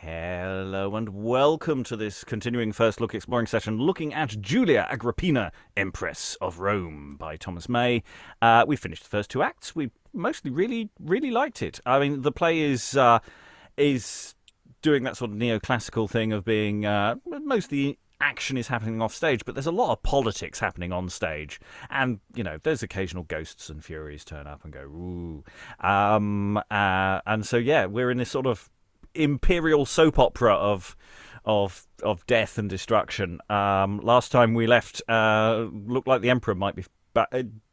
Hello and welcome to this continuing first look exploring session looking at Julia Agrippina, Empress of Rome by Thomas May. We finished the first two acts. We mostly really liked it. I mean, the play is doing that sort of neoclassical thing of being most of the action is happening off stage, but there's a lot of politics happening on stage, and there's occasional ghosts and furies turn up and go ooh, and so we're in this sort of imperial soap opera of death and destruction. Last time we left, looked like the emperor might be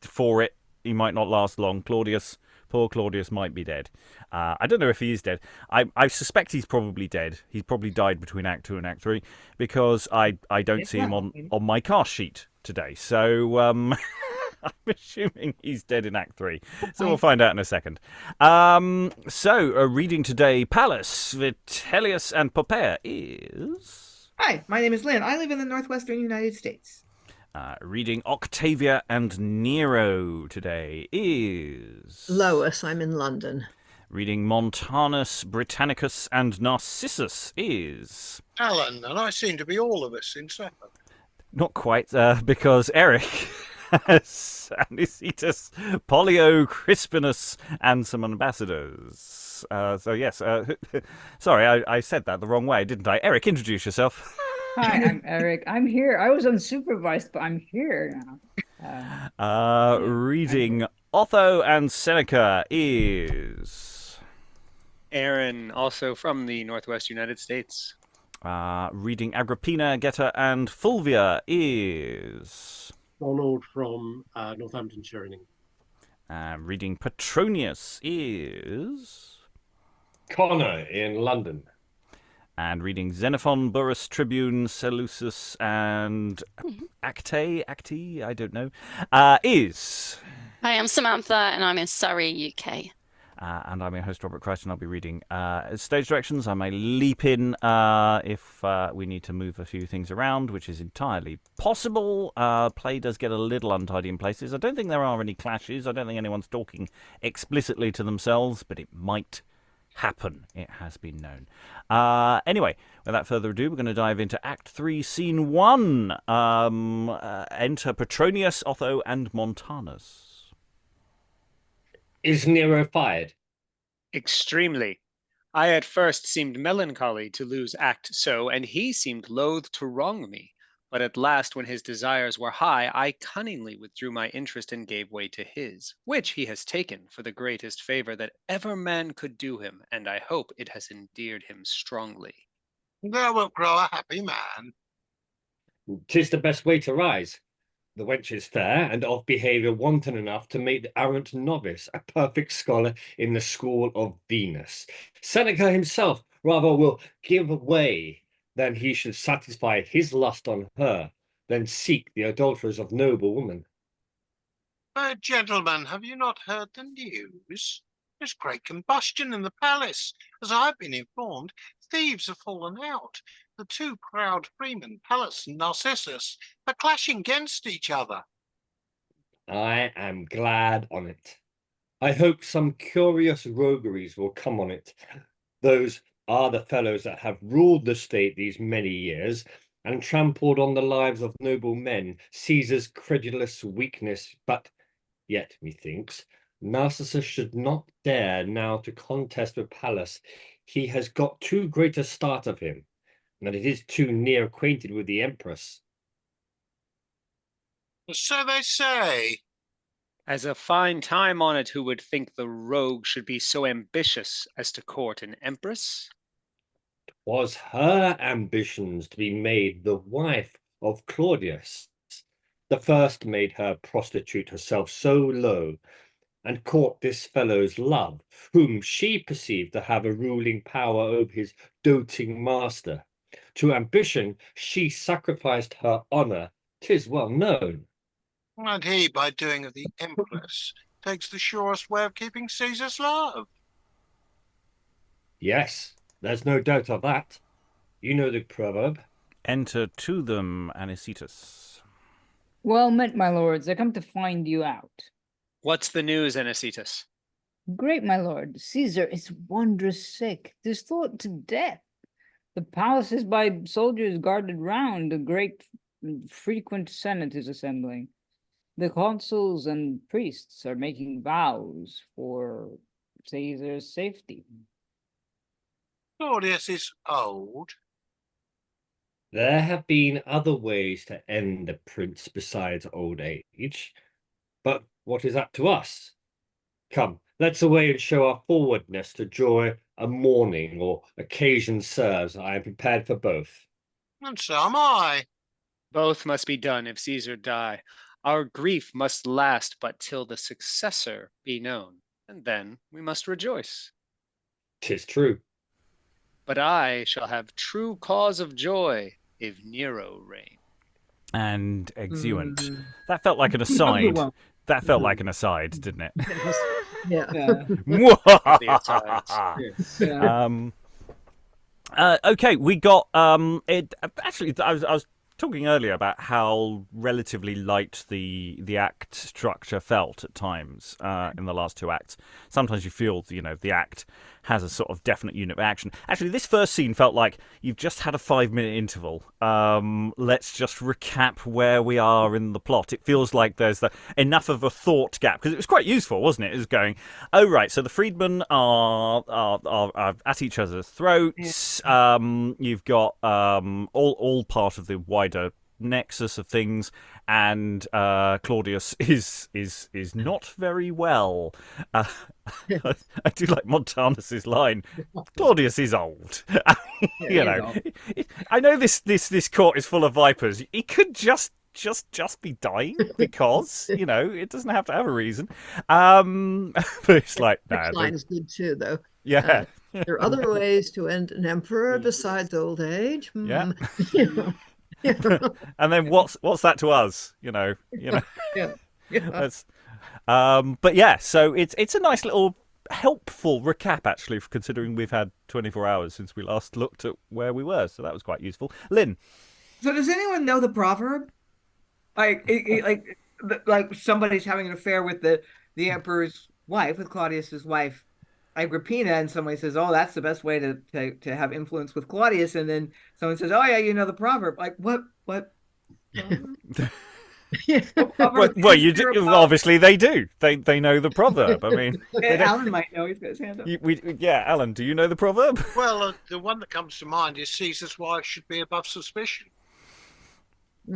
for it. He might not last long. Poor Claudius might be dead. I don't know if he is dead. I suspect he's probably dead. He's probably died between Act 2 and Act 3 because I don't see him on my cast sheet today. So I'm assuming he's dead in Act 3. So we'll find out in a second. Reading today, Pallas, Vitellius, and Poppaea is... Hi, my name is Lynn. I live in the northwestern United States. Reading Octavia and Nero today is... Lois, I'm in London. Reading Montanus, Britannicus, and Narcissus is... Alan, and I seem to be all of us in seven. Not quite, because Eric has Anicetus, Pollio, Crispinus, and some ambassadors. Sorry, I said that the wrong way, didn't I? Eric, introduce yourself. Hi, I'm Eric. I'm here. I was unsupervised, but I'm here now. Reading Otho and Seneca is... Aaron, also from the Northwest United States. Reading Agrippina, Geta, and Fulvia is... Donald from Northamptonshire. Reading Petronius is... Connor in London. And reading Xenophon, Burrhus, Tribune, Seleucus, and Acte, I don't know, is... Hi, I'm Samantha, and I'm in Surrey, UK. And I'm your host, Robert Crighton. I'll be reading stage directions. I may leap in if we need to move a few things around, which is entirely possible. Play does get a little untidy in places. I don't think there are any clashes. I don't think anyone's talking explicitly to themselves, but it might happen. It has been known. Anyway, without further ado, we're going to dive into Act 3, Scene 1. Enter Petronius, Otho, and Montanus. Is Nero fired? Extremely. I at first seemed melancholy to lose Act so, and he seemed loath to wrong me. But at last, when his desires were high, I cunningly withdrew my interest and gave way to his, which he has taken for the greatest favor that ever man could do him, and I hope it has endeared him strongly. Thou wilt grow a happy man. 'Tis the best way to rise. The wench is fair, and of behaviour wanton enough to make the arrant novice a perfect scholar in the school of Venus. Seneca himself rather will give way than he should satisfy his lust on her, than seek the adulterers of noble women. Gentlemen, have you not heard the news? There's great combustion in the palace. As I've been informed, thieves have fallen out. The two proud freemen, Pallas and Narcissus, are clashing against each other. I am glad on it. I hope some curious rogueries will come on it. Those are the fellows that have ruled the state these many years and trampled on the lives of noble men, Caesar's credulous weakness. But yet, methinks, Narcissus should not dare now to contest with Pallas. He has got too great a start of him, and it is too near acquainted with the Empress. So they say. As a fine time on it, who would think the rogue should be so ambitious as to court an empress? 'Twas her ambitions to be made the wife of Claudius. The first made her prostitute herself so low, and caught this fellow's love, whom she perceived to have a ruling power over his doting master. To ambition she sacrificed her honour, 'tis well known. And he, by doing of the Empress, takes the surest way of keeping Caesar's love. Yes, there's no doubt of that. You know the proverb. Enter to them, Anicetus. Well met, my lords. I come to find you out. What's the news, Anicetus? Great, my lord. Caesar is wondrous sick. 'Tis thought to death. The palace is by soldiers guarded round. A great frequent senate is assembling. The consuls and priests are making vows for Caesar's safety. Claudius is old. There have been other ways to end a prince besides old age. But what is that to us? Come, let's away and show our forwardness to joy a morning or occasion serves. I am prepared for both. And so am I. Both must be done if Caesar die. Our grief must last but till the successor be known, and then we must rejoice. 'Tis true. But I shall have true cause of joy if Nero reign. And exeunt. Mhm. That felt like an aside. one. That felt like an aside, didn't it? Yeah. The asides. Yeah. Okay, we got it. Actually, I was talking earlier about how relatively light the act structure felt at times in the last two acts. Sometimes you feel, the act has a sort of definite unit of action. Actually, this first scene felt like you've just had a 5-minute interval. Let's just recap where we are in the plot. It feels like there's enough of a thought gap, because it was quite useful, wasn't it? It was going, oh right, so the freedmen are at each other's throats. You've got all part of the wider nexus of things, and Claudius is not very well. I do like Montanus's line. Claudius is old. I know this court is full of vipers. He could just be dying because it doesn't have to have a reason. But it's like That line is good too, though. yeah. There are other ways to end an emperor besides old age. Yeah. Yeah. And then what's that to us? Yeah. That's, but yeah, so it's a nice little helpful recap, actually, considering we've had 24 hours since we last looked at where we were, so that was quite useful. Lynn. So does anyone know the proverb? Like somebody's having an affair with the emperor's wife, with Claudius's wife, Agrippina, and somebody says, "Oh, that's the best way to have influence with Claudius," and then someone says, "Oh yeah, you know the proverb." Like what? Well, you do, obviously they do. They know the proverb. I mean, Alan might know. He's got his hand up. Alan, do you know the proverb? Well, the one that comes to mind is Caesar's wife should be above suspicion.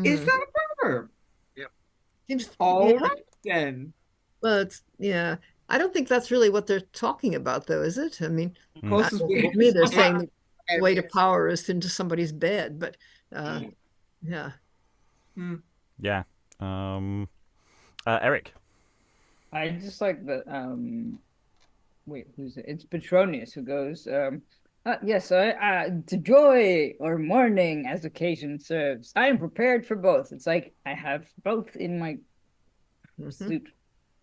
Is that a proverb? Yep. Seems All right then. Well, I don't think that's really what they're talking about, though, is it? I mean, Closest to me, they're saying the way to power is into somebody's bed, but yeah. Yeah. Eric. I just like the wait, who's it? It's Petronius who goes, yes, to joy or mourning as occasion serves. I am prepared for both. It's like I have both in my suit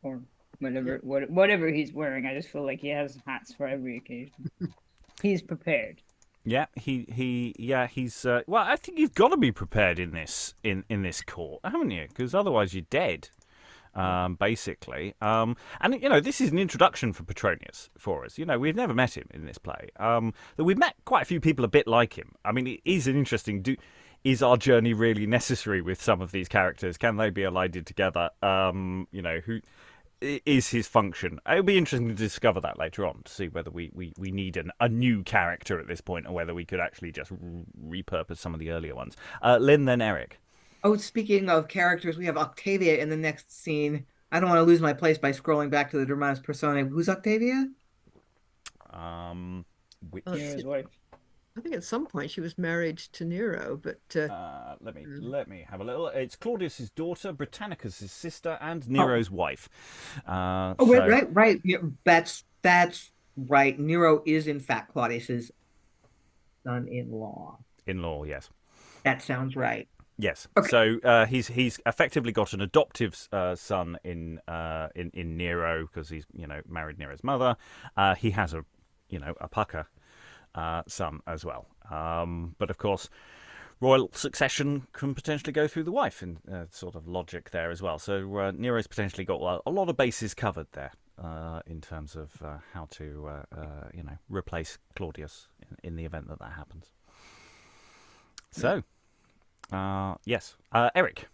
or whatever he's wearing. I just feel like he has hats for every occasion. He's prepared. Yeah, he's well, I think you've got to be prepared in this court, haven't you? Because otherwise you're dead. Basically. And this is an introduction for Petronius for us. We've never met him in this play. We've met quite a few people a bit like him. I mean, it is an interesting. Is our journey really necessary with some of these characters? Can they be elided together? Who is his function? It'll be interesting to discover that later on, to see whether we need a new character at this point, or whether we could actually just repurpose some of the earlier ones. Lynn, then Eric. Oh, speaking of characters, we have Octavia in the next scene. I don't want to lose my place by scrolling back to the Dramatis Personae. Who's Octavia? Nero's wife. I think at some point she was married to Nero, but let me have a little. It's Claudius's daughter, Britannicus' sister, and Nero's wife. Right. Yeah, that's right. Nero is in fact Claudius's son-in-law. In-law, yes. That sounds right. Yes. Okay. So he's effectively got an adoptive son in Nero, because he's married Nero's mother. He has a pucker son as well. But of course, royal succession can potentially go through the wife, in sort of logic there as well. So Nero's potentially got a lot of bases covered there in terms of how to replace Claudius in the event that happens. So, yes, Eric.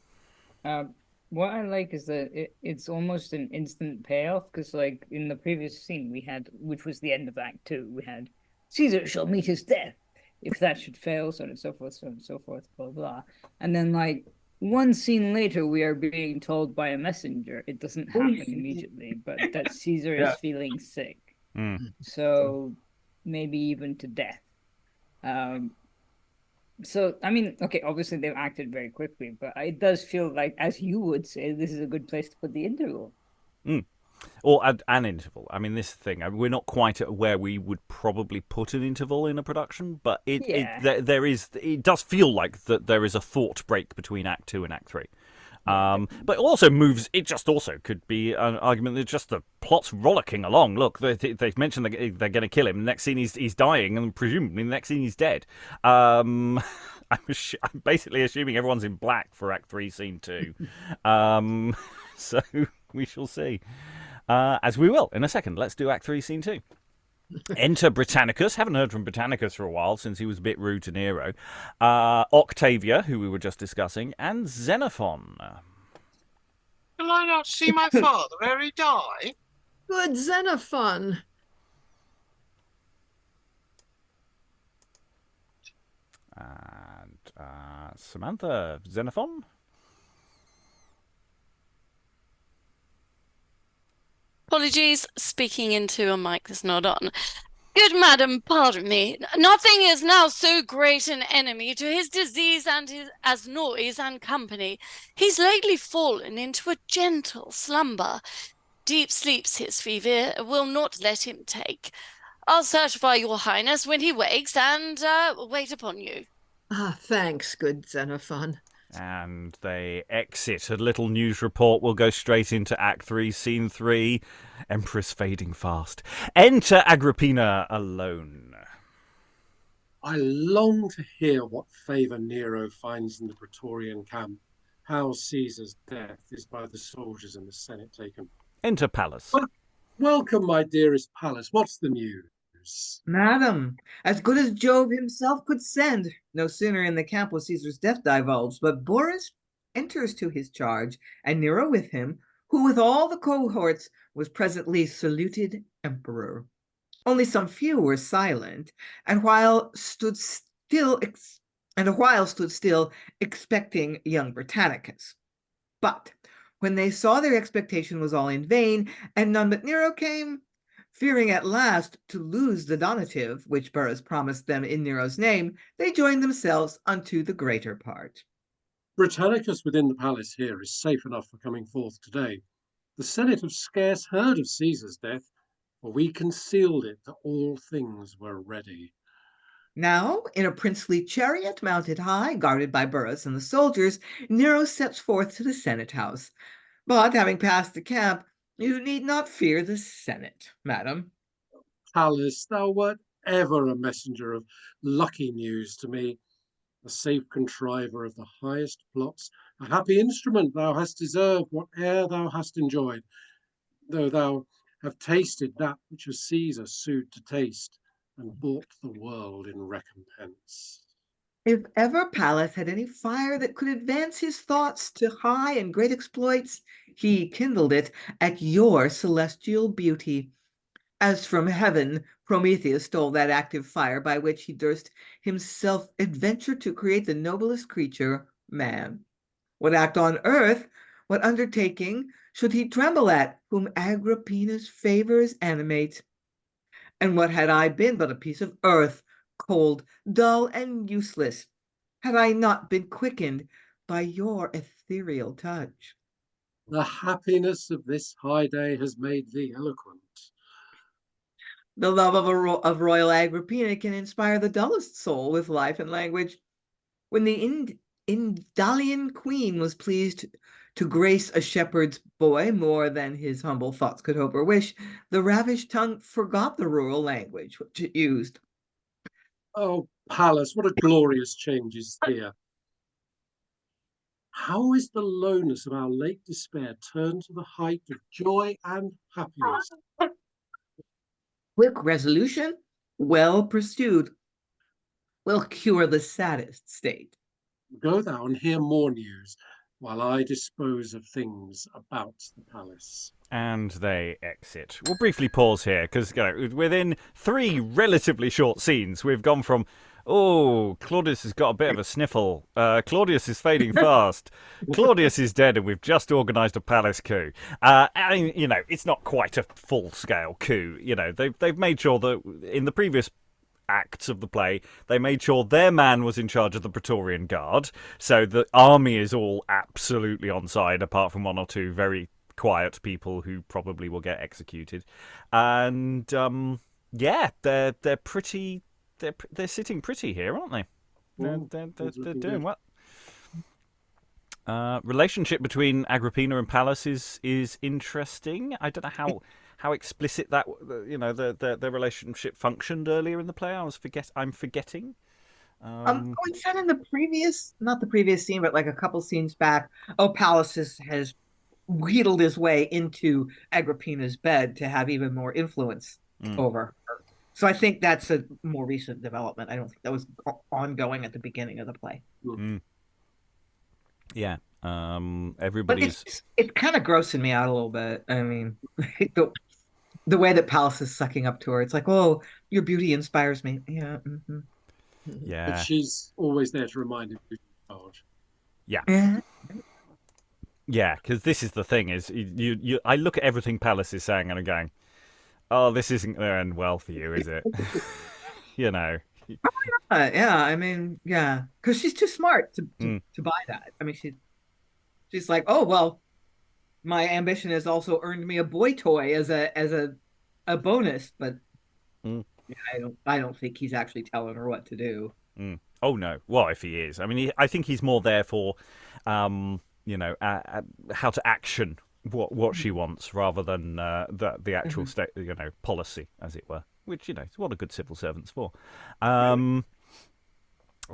What I like is that it's almost an instant payoff, because like in the previous scene we had, which was the end of Act 2, we had Caesar shall meet his death. If that should fail, so on and so forth, so on and so forth, blah, blah. And then like one scene later, we are being told by a messenger, it doesn't happen immediately, but that Caesar is feeling sick. So maybe even to death. So, I mean, okay, obviously they've acted very quickly, but it does feel like, as you would say, this is a good place to put the interval. Or an interval. I mean, this thing, we're not quite at where we would probably put an interval in a production, but it does feel like that there is a thought break between Act 2 and Act 3. But also moves, it just also could be an argument that just the plot's rollicking along. Look, they've mentioned they're going to kill him. The next scene he's dying, and presumably the next scene he's dead. I'm basically assuming everyone's in black for Act 3, Scene 2. So we shall see. As we will in a second. Let's do Act 3, Scene 2. Enter Britannicus. Haven't heard from Britannicus for a while since he was a bit rude to Nero. Octavia, who we were just discussing, and Xenophon. Will I not see my father ere he die? Good Xenophon. And Samantha, Xenophon. Apologies, speaking into a mic that's not on. Good madam, pardon me. Nothing is now so great an enemy to his disease and as noise and company. He's lately fallen into a gentle slumber. Deep sleeps his fever will not let him take. I'll certify your highness when he wakes and wait upon you. Thanks, good Xenophon. And they exit. A little news report will go straight into Act 3, Scene 3. Empress fading fast. Enter Agrippina alone. I long to hear what favour Nero finds in the Praetorian camp, how Caesar's death is by the soldiers and the Senate taken. Enter Pallas. Welcome, my dearest Pallas. What's the news? Madam, as good as Jove himself could send. No sooner in the camp was Caesar's death divulged, but Burrhus enters to his charge, and Nero with him, who with all the cohorts was presently saluted emperor. Only some few were silent, and a while stood still expecting young Britannicus. But when they saw their expectation was all in vain, and none but Nero came, fearing at last to lose the donative which Burrhus promised them in Nero's name, they joined themselves unto the greater part. Britannicus within the palace here is safe enough for coming forth today. The Senate have scarce heard of Caesar's death, for we concealed it till all things were ready. Now, in a princely chariot mounted high, guarded by Burrhus and the soldiers, Nero sets forth to the Senate house. But having passed the camp, you need not fear the Senate, madam. Pallas, thou wert ever a messenger of lucky news to me, a safe contriver of the highest plots, a happy instrument thou hast deserved whate'er thou hast enjoyed, though thou have tasted that which a Caesar sued to taste, and bought the world in recompense. If ever Pallas had any fire that could advance his thoughts to high and great exploits, he kindled it at your celestial beauty. As from heaven, Prometheus stole that active fire by which he durst himself adventure to create the noblest creature, man. What act on earth, what undertaking should he tremble at, whom Agrippina's favors animate? And what had I been but a piece of earth, cold, dull, and useless, had I not been quickened by your ethereal touch? The happiness of this high day has made thee eloquent. The love of royal Agrippina can inspire the dullest soul with life and language. When the Indalian queen was pleased to grace a shepherd's boy more than his humble thoughts could hope or wish, the ravished tongue forgot the rural language which it used. Oh, Pallas, what a glorious change is here. How is the lowness of our late despair turned to the height of joy and happiness? Quick resolution, well pursued. will cure the saddest state. Go thou and hear more news, while I dispose of things about the palace. And they exit. We'll briefly pause here because within 3 relatively short scenes, we've gone from, oh, Claudius has got a bit of a sniffle. Claudius is fading fast. Claudius is dead, and we've just organised a palace coup. And, it's not quite a full-scale coup. They've made sure that in the previous acts of the play, they made sure their man was in charge of the Praetorian Guard, so the army is all absolutely on side, apart from 1 or 2 very quiet people who probably will get executed. And they're pretty. They're sitting pretty here, aren't they? They're doing well. Relationship between Agrippina and Pallas is interesting. I don't know how explicit that their relationship functioned earlier in the play. I'm forgetting. It said in not the previous scene, but like a couple scenes back. Oh, Pallas has wheedled his way into Agrippina's bed to have even more influence over her. So I think that's a more recent development. I don't think that was ongoing at the beginning of the play. Yeah. Everybody's. But it's kind of grossing me out a little bit. I mean, the way that Pallas is sucking up to her, it's like, oh, your beauty inspires me. Yeah. Mm-hmm. Yeah. But she's always there to remind him who's in charge. Yeah. Yeah, because this is the thing: is I look at everything Pallas is saying and I'm going, oh, this isn't going to end well for you, is it? Yeah, I mean, yeah, because she's too smart to buy that. I mean, she's like, oh well, my ambition has also earned me a boy toy as a bonus, but I don't think he's actually telling her what to do. Oh no, well, if he is, I mean, I think he's more there for, how to action what she wants rather than the actual state, policy, as it were. Which is what a good civil servant's for.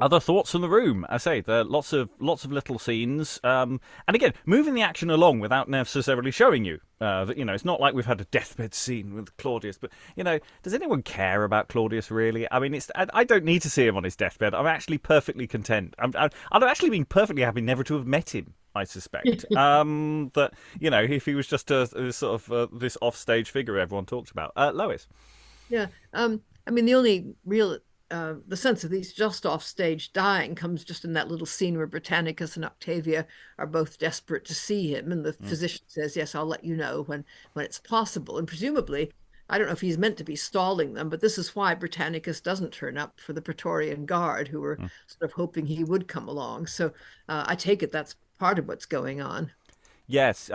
Other thoughts from the room? I say there are lots of little scenes, and again, moving the action along without necessarily showing you that it's not like we've had a deathbed scene with Claudius. But does anyone care about Claudius really? I mean, I don't need to see him on his deathbed. I'm actually perfectly content. I'd actually been perfectly happy never to have met him. I suspect that if he was just a sort of this offstage figure everyone talks about. Lois. Yeah, I mean, the only real the sense that he's just off stage dying comes just in that little scene where Britannicus and Octavia are both desperate to see him, and the physician says, yes, I'll let you know when it's possible. And presumably, I don't know if he's meant to be stalling them, but this is why Britannicus doesn't turn up for the Praetorian Guard, who were sort of hoping he would come along. So I take it that's part of what's going on. Yes,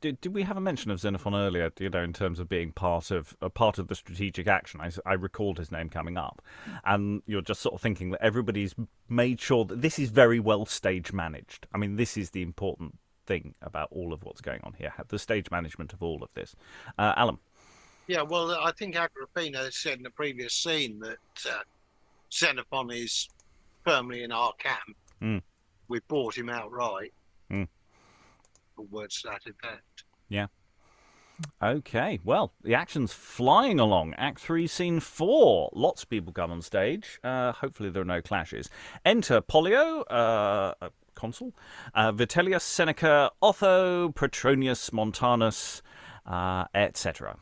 did we have a mention of Xenophon earlier? In terms of being part of the strategic action, I recalled his name coming up, and you're just sort of thinking that everybody's made sure that this is very well stage managed. I mean, this is the important thing about all of what's going on here: the stage management of all of this. Alan. Yeah, well, I think Agrippina said in the previous scene that Xenophon is firmly in our camp. We bought him outright. Words to that effect. Yeah. Okay, well, the action's flying along. Act 3, Scene 4. Lots of people come on stage. Hopefully there are no clashes. Enter Pollio, a consul, Vitellius, Seneca, Otho, Petronius, Montanus, etc.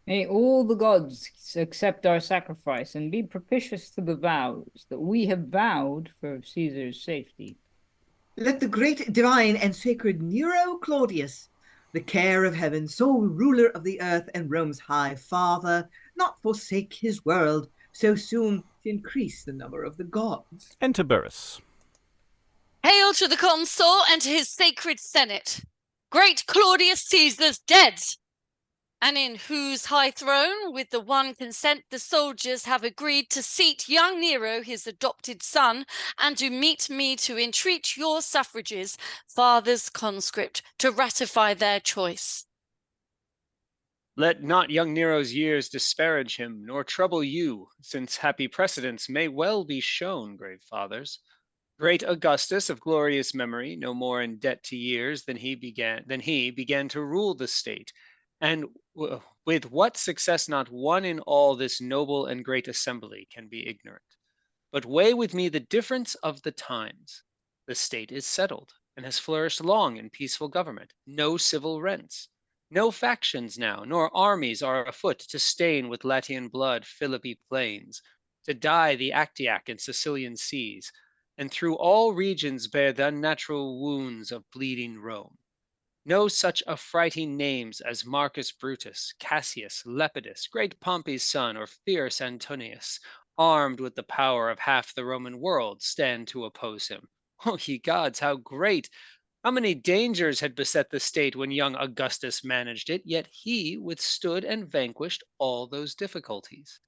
May all the gods accept our sacrifice and be propitious to the vows that we have vowed for Caesar's safety. Let the great divine and sacred Nero Claudius, the care of heaven, sole ruler of the earth and Rome's high father, not forsake his world so soon to increase the number of the gods. Enter Burrhus. Hail to the consul and to his sacred senate. Great Claudius Caesar's dead, and in whose high throne, with the one consent, the soldiers have agreed to seat young Nero, his adopted son, and to meet me to entreat your suffrages, fathers conscript, to ratify their choice. Let not young Nero's years disparage him, nor trouble you, since happy precedents may well be shown, grave fathers. Great Augustus of glorious memory, no more in debt to years than he began to rule the state, And with what success not one in all this noble and great assembly can be ignorant. But weigh with me the difference of the times. The state is settled, and has flourished long in peaceful government. No civil rents. No factions now, nor armies are afoot to stain with Latian blood Philippi plains, to dye the Actiac and Sicilian seas, and through all regions bear the unnatural wounds of bleeding Rome. No such affrighting names as Marcus Brutus, Cassius, Lepidus, great Pompey's son, or fierce Antonius, armed with the power of half the Roman world, stand to oppose him. Oh, ye gods, how great! How many dangers had beset the state when young Augustus managed it, yet he withstood and vanquished all those difficulties.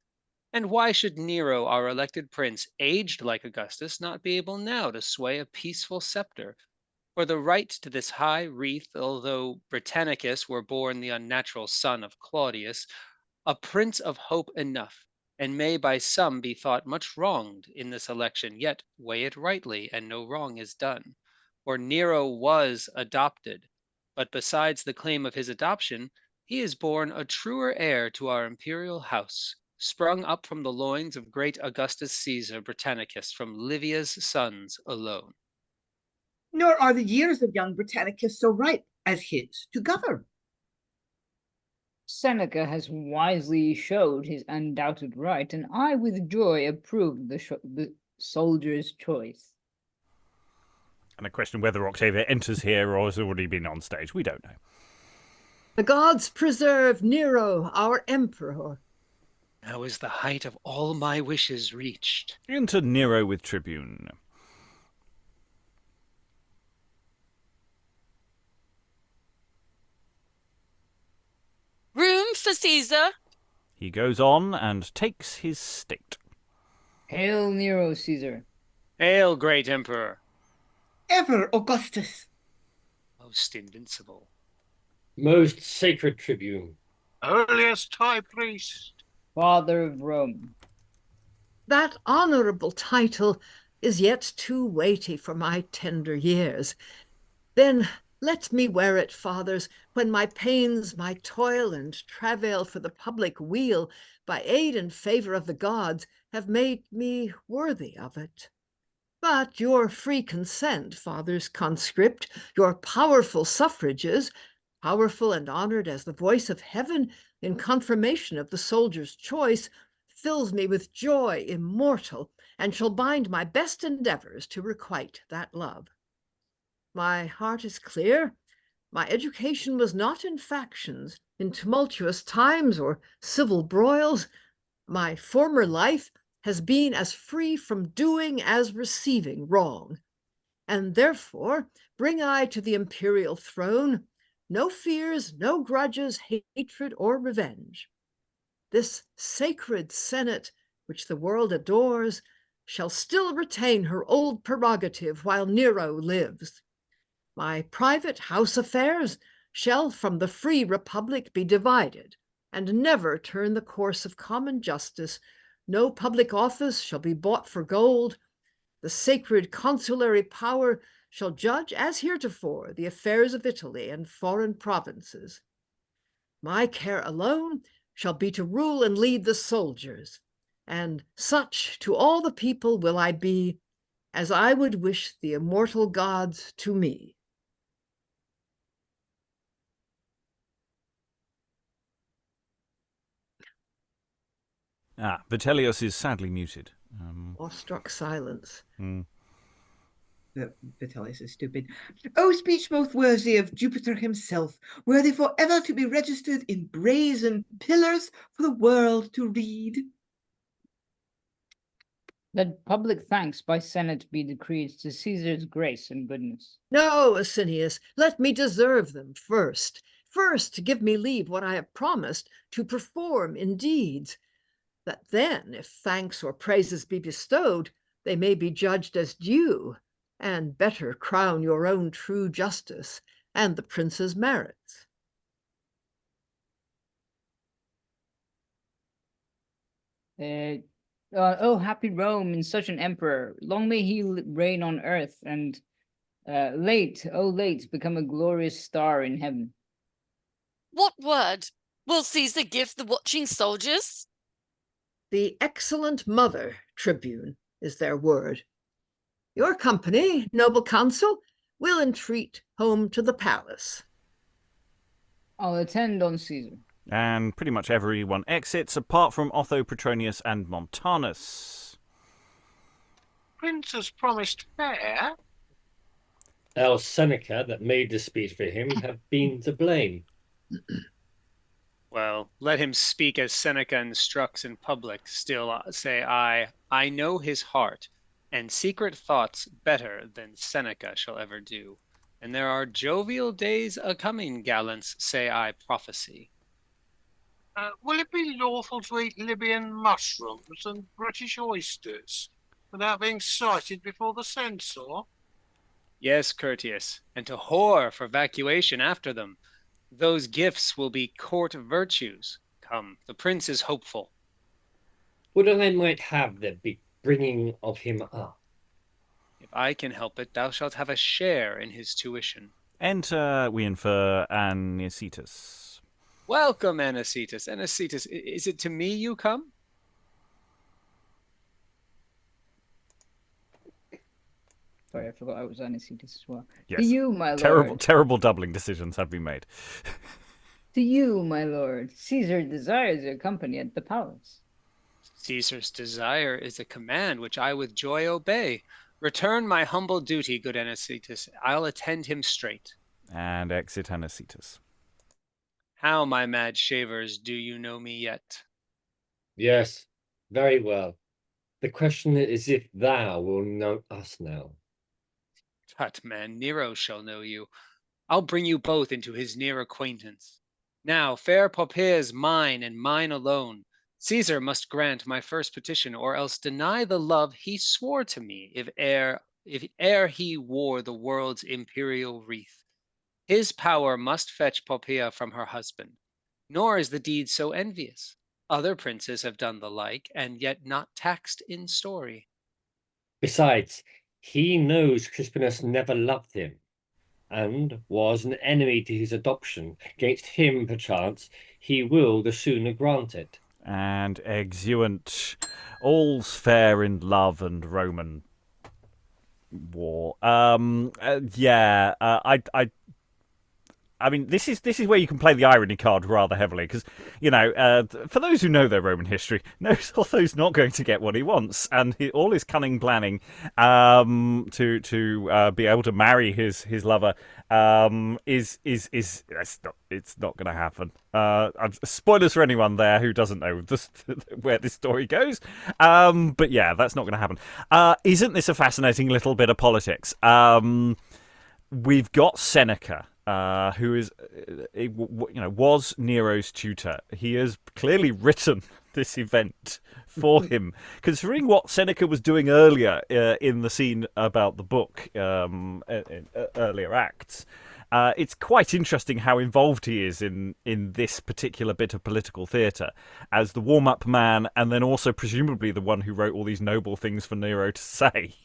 And why should Nero, our elected prince, aged like Augustus, not be able now to sway a peaceful scepter? For the right to this high wreath, although Britannicus were born the unnatural son of Claudius, a prince of hope enough, and may by some be thought much wronged in this election, yet weigh it rightly, and no wrong is done. For Nero was adopted, but besides the claim of his adoption, he is born a truer heir to our imperial house, sprung up from the loins of great Augustus Caesar Britannicus from Livia's sons alone. Nor are the years of young Britannicus so ripe as his to govern. Seneca has wisely showed his undoubted right, and I with joy approve the soldier's choice. And a question whether Octavia enters here or has already been on stage. We don't know. The gods preserve Nero, our emperor. Now is the height of all my wishes reached. Enter Nero with Tribune. Room for Caesar. He goes on and takes his state. Hail Nero, Caesar. Hail, great emperor. Ever Augustus. Most invincible. Most sacred tribune. Earliest high priest. Father of Rome. That honorable title is yet too weighty for my tender years. Then let me wear it, fathers, when my pains, my toil, and travail for the public weal, by aid and favour of the gods, have made me worthy of it. But your free consent, fathers conscript, your powerful suffrages, powerful and honoured as the voice of heaven in confirmation of the soldier's choice, fills me with joy immortal, and shall bind my best endeavours to requite that love. My heart is clear. My education was not in factions, in tumultuous times, or civil broils. My former life has been as free from doing as receiving wrong. And therefore bring I to the imperial throne no fears, no grudges, hatred, or revenge. This sacred senate, which the world adores, shall still retain her old prerogative while Nero lives. My private house affairs shall from the free republic be divided, and never turn the course of common justice. No public office shall be bought for gold. The sacred consulary power shall judge as heretofore the affairs of Italy and foreign provinces. My care alone shall be to rule and lead the soldiers, and such to all the people will I be, as I would wish the immortal gods to me. Vitellius is sadly muted. Awestruck silence. Vitellius is stupid. O speech most worthy of Jupiter himself, worthy for ever to be registered in brazen pillars for the world to read. Let public thanks by Senate be decreed to Caesar's grace and goodness. No, Asinius, let me deserve them first. First give me leave what I have promised to perform in deeds, that then, if thanks or praises be bestowed, they may be judged as due, and better crown your own true justice and the prince's merits. Oh, happy Rome in such an emperor! Long may he reign on earth, and late, become a glorious star in heaven. What word will Caesar give the watching soldiers? The excellent mother, Tribune, is their word. Your company, noble consul, will entreat home to the palace. I'll attend on Caesar. And pretty much everyone exits, apart from Otho, Petronius, and Montanus. Prince has promised fair. Our Seneca that made the speech for him have been to blame. Well, let him speak as Seneca instructs in public. Still say I know his heart, and secret thoughts better than Seneca shall ever do. And there are jovial days a-coming, gallants, say I prophesy. Will it be lawful to eat Libyan mushrooms and British oysters without being cited before the censor? Yes, courteous, and to whore for vacuation after them. Those gifts will be court virtues. Come, the prince is hopeful. What I might have the bringing of him up? If I can help it, thou shalt have a share in his tuition. Enter, we infer, Anicetus. Welcome, Anicetus. Anicetus, is it to me you come? Sorry, I forgot I was Anicetus as well. Yes. To you, my lord. Terrible doubling decisions have been made. To you, my lord. Caesar desires your company at the palace. Caesar's desire is a command which I with joy obey. Return my humble duty, good Anicetus. I'll attend him straight. And exit Anicetus. How, my mad shavers, do you know me yet? Yes, very well. The question is if thou will know us now. Tut, man, Nero shall know you. I'll bring you both into his near acquaintance. Now, fair Poppaea is mine and mine alone. Caesar must grant my first petition, or else deny the love he swore to me, if e'er he wore the world's imperial wreath. His power must fetch Poppaea from her husband. Nor is the deed so envious. Other princes have done the like, and yet not taxed in story. Besides, he knows Crispinus never loved him, and was an enemy to his adoption. Against him, perchance, he will the sooner grant it. And exeunt. All's fair in love and Roman war. I mean, this is where you can play the irony card rather heavily, because, you know, for those who know their Roman history, knows Otho's not going to get what he wants, and all his cunning planning to be able to marry his lover it's not going to happen. Spoilers for anyone there who doesn't know where this story goes, but yeah, that's not going to happen. Isn't this a fascinating little bit of politics? We've got Seneca, who is, was Nero's tutor. He has clearly written this event for him, considering what Seneca was doing earlier in the scene about the book, in earlier acts. It's quite interesting how involved he is in this particular bit of political theatre as the warm-up man, and then also presumably the one who wrote all these noble things for Nero to say.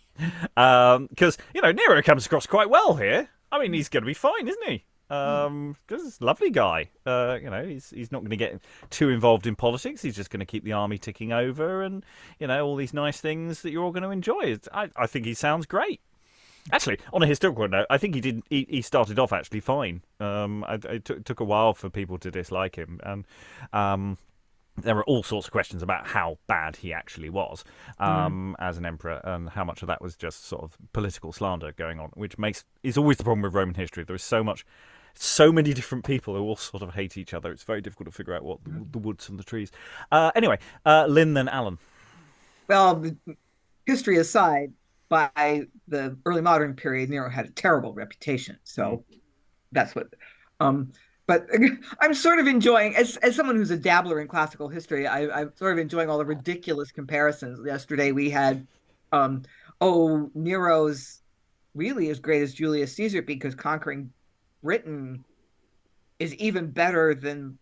Because, Nero comes across quite well here. I mean, he's going to be fine, isn't he? Because he's a lovely guy. He's not going to get too involved in politics. He's just going to keep the army ticking over and, all these nice things that you're all going to enjoy. I think he sounds great. Actually, on a historical note, I think he started off actually fine. It took a while for people to dislike him. And there were all sorts of questions about how bad he actually was as an emperor, and how much of that was just sort of political slander going on, which is always the problem with Roman history. There is so many different people who all sort of hate each other. It's very difficult to figure out what the woods and the trees. Anyway, Lynn, then Alan. Well, history aside, by the early modern period, Nero had a terrible reputation. So that's what. But I'm sort of enjoying, as someone who's a dabbler in classical history, I'm sort of enjoying all the ridiculous comparisons. Yesterday we had, Nero's really as great as Julius Caesar because conquering Britain is even better than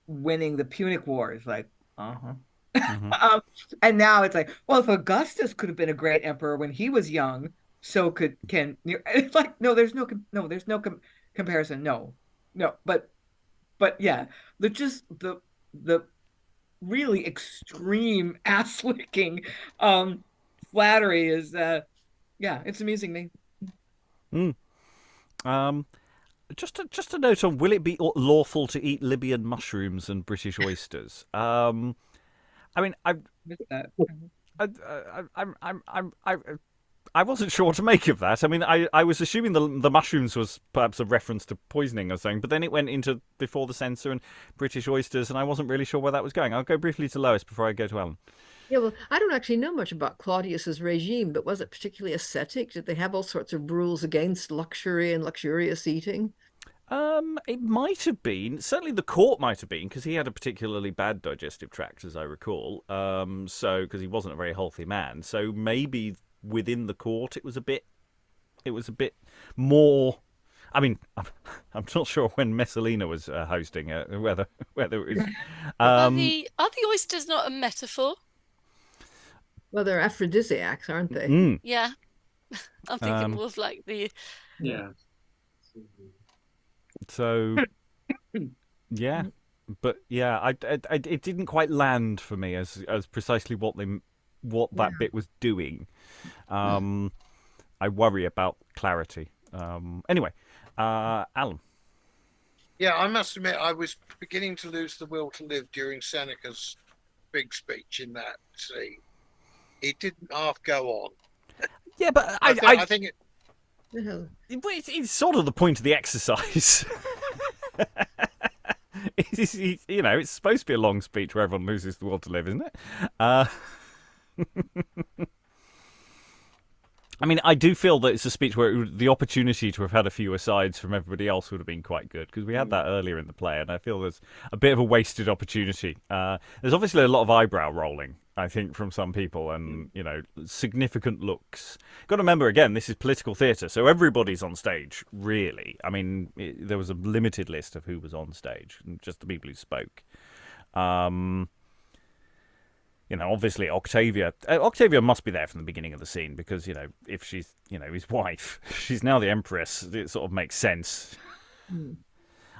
winning the Punic Wars. Like, and now it's like, well, if Augustus could have been a great emperor when he was young, so can Nero. It's like, no, there's no comparison. No, but But yeah, the really extreme ass licking flattery is yeah, it's amusing me. Just a note on: will it be lawful to eat Libyan mushrooms and British oysters? I mean, Missed that. I wasn't sure what to make of that. I mean, I was assuming the mushrooms was perhaps a reference to poisoning or something, but then it went into before the censor and British oysters, and I wasn't really sure where that was going. I'll go briefly to Lois before I go to Alan. Yeah, well, I don't actually know much about Claudius's regime, but was it particularly ascetic? Did they have all sorts of rules against luxury and luxurious eating? It might have been. Certainly the court might have been, because he had a particularly bad digestive tract, as I recall. So because he wasn't a very healthy man. So maybe within the court it was a bit more. I mean, I'm not sure when Messalina was hosting whether it was. Are the oysters not a metaphor? Well, they're aphrodisiacs, aren't they? Yeah. I'm thinking more of like the... Yeah. So, yeah. But yeah, it didn't quite land for me as precisely what that bit was doing. I worry about clarity. Anyway, Alan. Yeah, I must admit, I was beginning to lose the will to live during Seneca's big speech in that scene. It didn't half go on. Yeah, but I think it. It's sort of the point of the exercise. It's supposed to be a long speech where everyone loses the will to live, isn't it? I mean, I do feel that it's a speech where the opportunity to have had a few asides from everybody else would have been quite good, because we had that earlier in the play, and I feel there's a bit of a wasted opportunity. There's obviously a lot of eyebrow rolling, I think, from some people, and, significant looks. Got to remember, again, this is political theatre, so everybody's on stage, really. I mean, there was a limited list of who was on stage, just the people who spoke. Obviously Octavia must be there from the beginning of the scene, because, if she's, his wife, she's now the Empress. It sort of makes sense.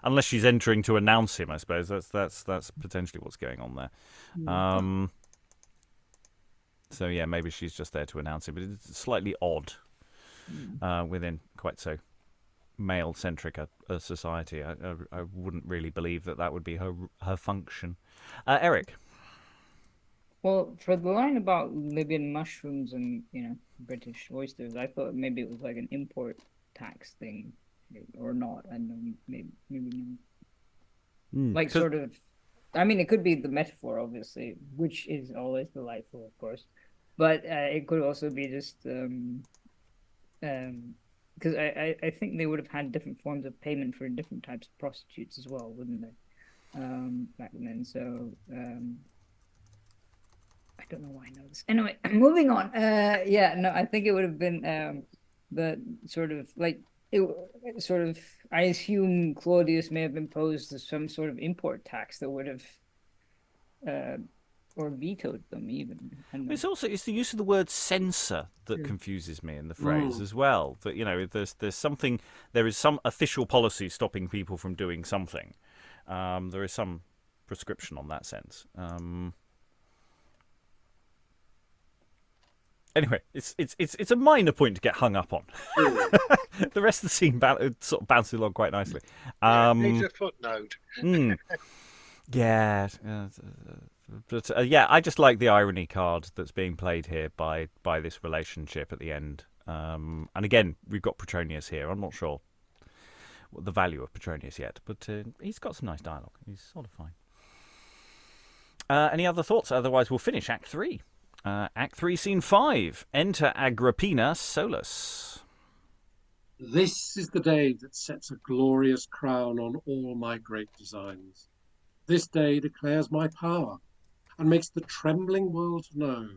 Unless she's entering to announce him, I suppose. That's potentially what's going on there. So yeah, maybe she's just there to announce him, but it's slightly odd within quite so male-centric a society. I wouldn't really believe that would be her function. Eric. Well, for the line about Libyan mushrooms and, British oysters, I thought maybe it was like an import tax thing, or not. I don't know, maybe not. Like sort of, I mean, it could be the metaphor, obviously, which is always delightful, of course. But it could also be just, because I think they would have had different forms of payment for different types of prostitutes as well, wouldn't they? Back then, so... I don't know why I know this. Anyway, moving on. I think it would have been the sort of like I assume Claudius may have imposed some sort of import tax that would have or vetoed them even. It's the use of the word censor that confuses me in the phrase as well. That there is some official policy stopping people from doing something. There is some prescription on that sense. Anyway, it's a minor point to get hung up on. The rest of the scene sort of bounces along quite nicely. Needs a footnote. Yeah, but I just like the irony card that's being played here by this relationship at the end. And again, we've got Petronius here. I'm not sure what the value of Petronius yet, but he's got some nice dialogue. He's sort of fine. Any other thoughts? Otherwise, we'll finish Act 3. Act 3, Scene 5. Enter Agrippina Solus. This is the day that sets a glorious crown on all my great designs. This day declares my power and makes the trembling world know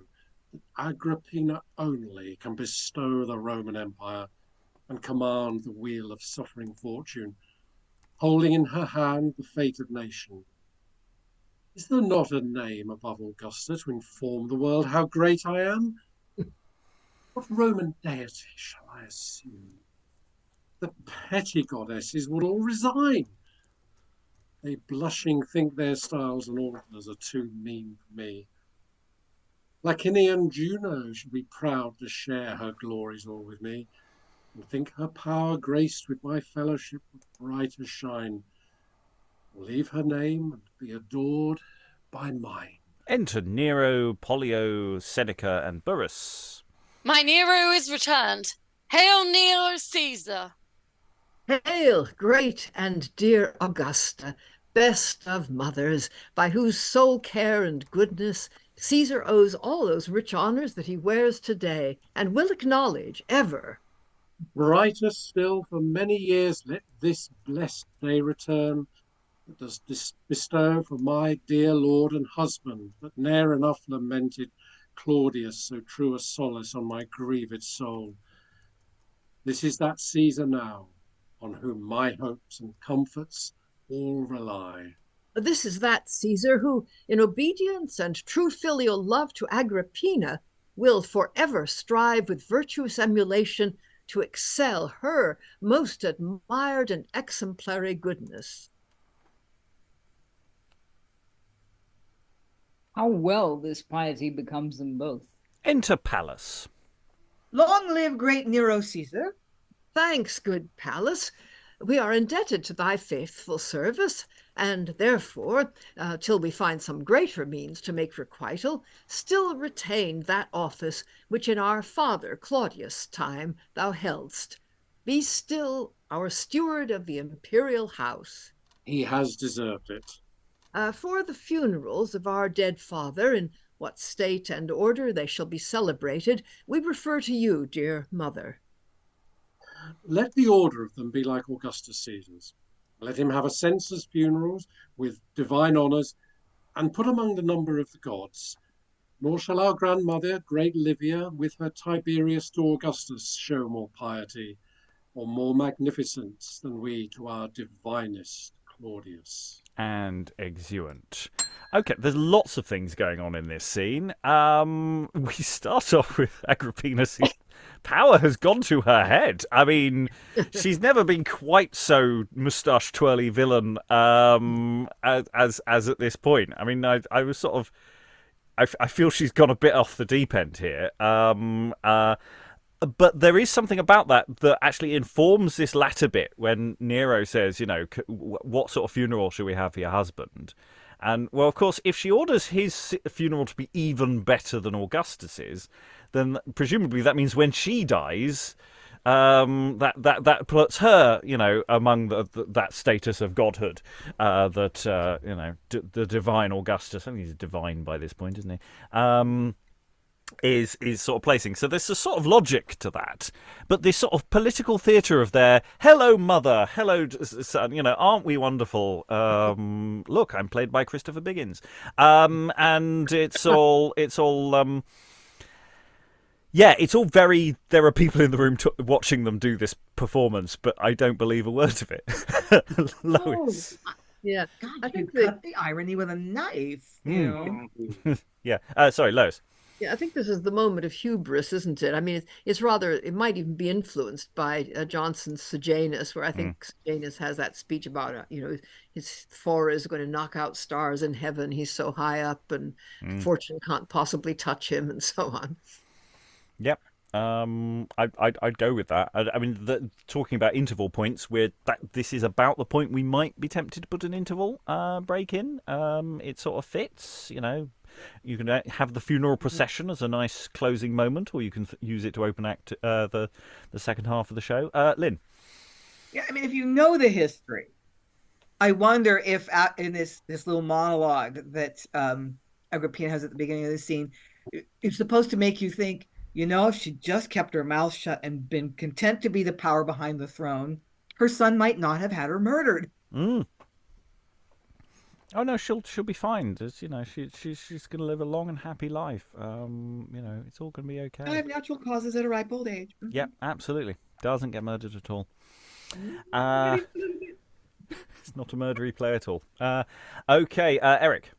that Agrippina only can bestow the Roman Empire and command the wheel of suffering fortune, holding in her hand the fate of nation. Is there not a name above Augusta to inform the world how great I am? What Roman deity shall I assume? The petty goddesses would all resign. They blushing think their styles and altars are too mean for me. Lacinian Juno should be proud to share her glories all with me, and think her power graced with my fellowship would brighter shine. Leave her name and be adored by mine. Enter Nero, Pollio, Seneca, and Burrhus. My Nero is returned. Hail Nero Caesar! Hail, great and dear Augusta, best of mothers, by whose sole care and goodness Caesar owes all those rich honors that he wears today, and will acknowledge ever. Brighter still for many years let this blessed day return, that does bestow for my dear lord and husband, that ne'er enough lamented Claudius so true a solace on my grieved soul. This is that Caesar now, on whom my hopes and comforts all rely. This is that Caesar who, in obedience and true filial love to Agrippina, will forever strive with virtuous emulation to excel her most admired and exemplary goodness. How well this piety becomes them both. Enter Pallas. Long live great Nero Caesar. Thanks, good Pallas. We are indebted to thy faithful service, and therefore, till we find some greater means to make requital, still retain that office which in our father Claudius' time thou heldst. Be still our steward of the imperial house. He has deserved it. For the funerals of our dead father, in what state and order they shall be celebrated, we refer to you, dear mother. Let the order of them be like Augustus Caesar's. Let him have a censor's funerals with divine honours, and put among the number of the gods. Nor shall our grandmother, great Livia, with her Tiberius to Augustus show more piety, or more magnificence than we to our divinest Claudius. And exeunt. Okay, there's lots of things going on in this scene. We start off with Agrippina's power has gone to her head. I mean, she's never been quite so moustache twirly villain as at this point. I mean, I was sort of, I feel she's gone a bit off the deep end here. But there is something about that actually informs this latter bit when Nero says, you know, what sort of funeral should we have for your husband? And, well, of course, if she orders his funeral to be even better than Augustus's, then presumably that means when she dies, that puts her, you know, among that status of godhood that, you know, the divine Augustus, I think he's divine by this point, isn't he? Is sort of placing. So there's a sort of logic to that. But this sort of political theatre of their, hello, mother, hello, son, you know, aren't we wonderful? Look, I'm played by Christopher Biggins. And it's all yeah, it's all very, there are people in the room watching them do this performance, but I don't believe a word of it. Lois. Oh, Yeah, God, I you think cut the irony with a knife. You know? Yeah. Sorry, Lois. Yeah, I think this is the moment of hubris, isn't it? I mean, it's rather, it might even be influenced by Johnson's Sejanus, where I think Sejanus has that speech about, you know, his Thor is going to knock out stars in heaven. He's so high up and fortune can't possibly touch him and so on. Yep. I'd go with that. I mean, talking about interval points, this is about the point we might be tempted to put an interval break in. It sort of fits, you know. You can have the funeral procession as a nice closing moment, or you can use it to open act the second half of the show. Lynn. Yeah, I mean, if you know the history, I wonder if in this little monologue that Agrippina has at the beginning of the scene, it's supposed to make you think, you know, if she just kept her mouth shut and been content to be the power behind the throne, her son might not have had her murdered. Oh no, she'll be fine. You know, she's going to live a long and happy life. You know, it's all going to be okay. I have natural causes at a ripe old age. Yeah, absolutely. Doesn't get murdered at all. It's not a murdery play at all. Okay, Eric.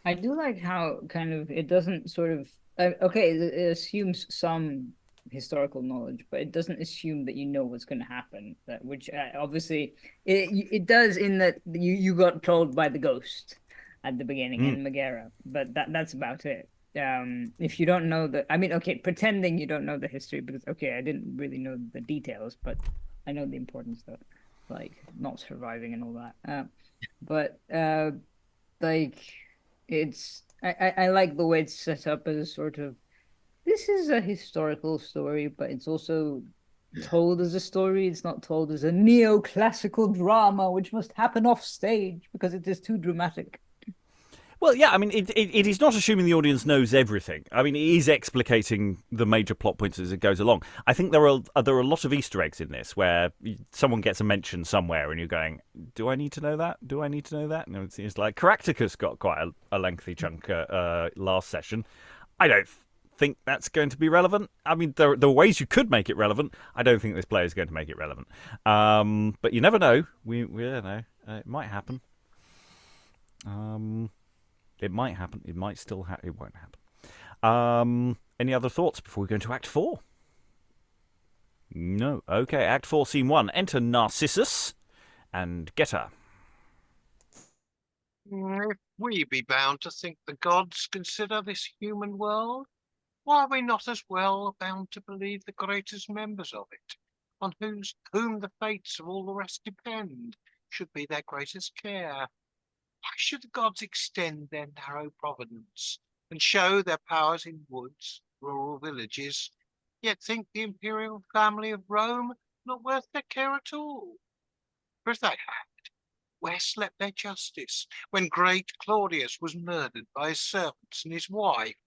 I do like how kind of it doesn't sort of okay. It assumes some historical knowledge, but it doesn't assume that you know what's going to happen. Which obviously it does, in that you got told by the ghost at the beginning in Megara, but that's about it. If you don't know pretending you don't know the history, because I didn't really know the details, but I know the important stuff, like not surviving and all that. I like the way it's set up as a sort of, this is a historical story, but it's also told as a story. It's not told as a neoclassical drama, which must happen off stage because it is too dramatic. Well, yeah, I mean, it is not assuming the audience knows everything. I mean, it is explicating the major plot points as it goes along. I think there are a lot of Easter eggs in this where someone gets a mention somewhere and you're going, do I need to know that? Do I need to know that? And it's like Caractacus got quite a lengthy chunk last session. I don't think that's going to be relevant. I mean, there are ways you could make it relevant. I don't think this player is going to make it relevant. But you never know. We don't know. It might happen. It might happen. It might still happen. It won't happen. Any other thoughts before we go into Act 4? No. Okay, Act 4, Scene 1. Enter Narcissus and Geta. If we be bound to think the gods consider this human world, why are we not as well bound to believe the greatest members of it, on whom the fates of all the rest depend, should be their greatest care? Why should the gods extend their narrow providence and show their powers in woods, rural villages, yet think the imperial family of Rome not worth their care at all? For if they had, where slept their justice when great Claudius was murdered by his servants and his wife?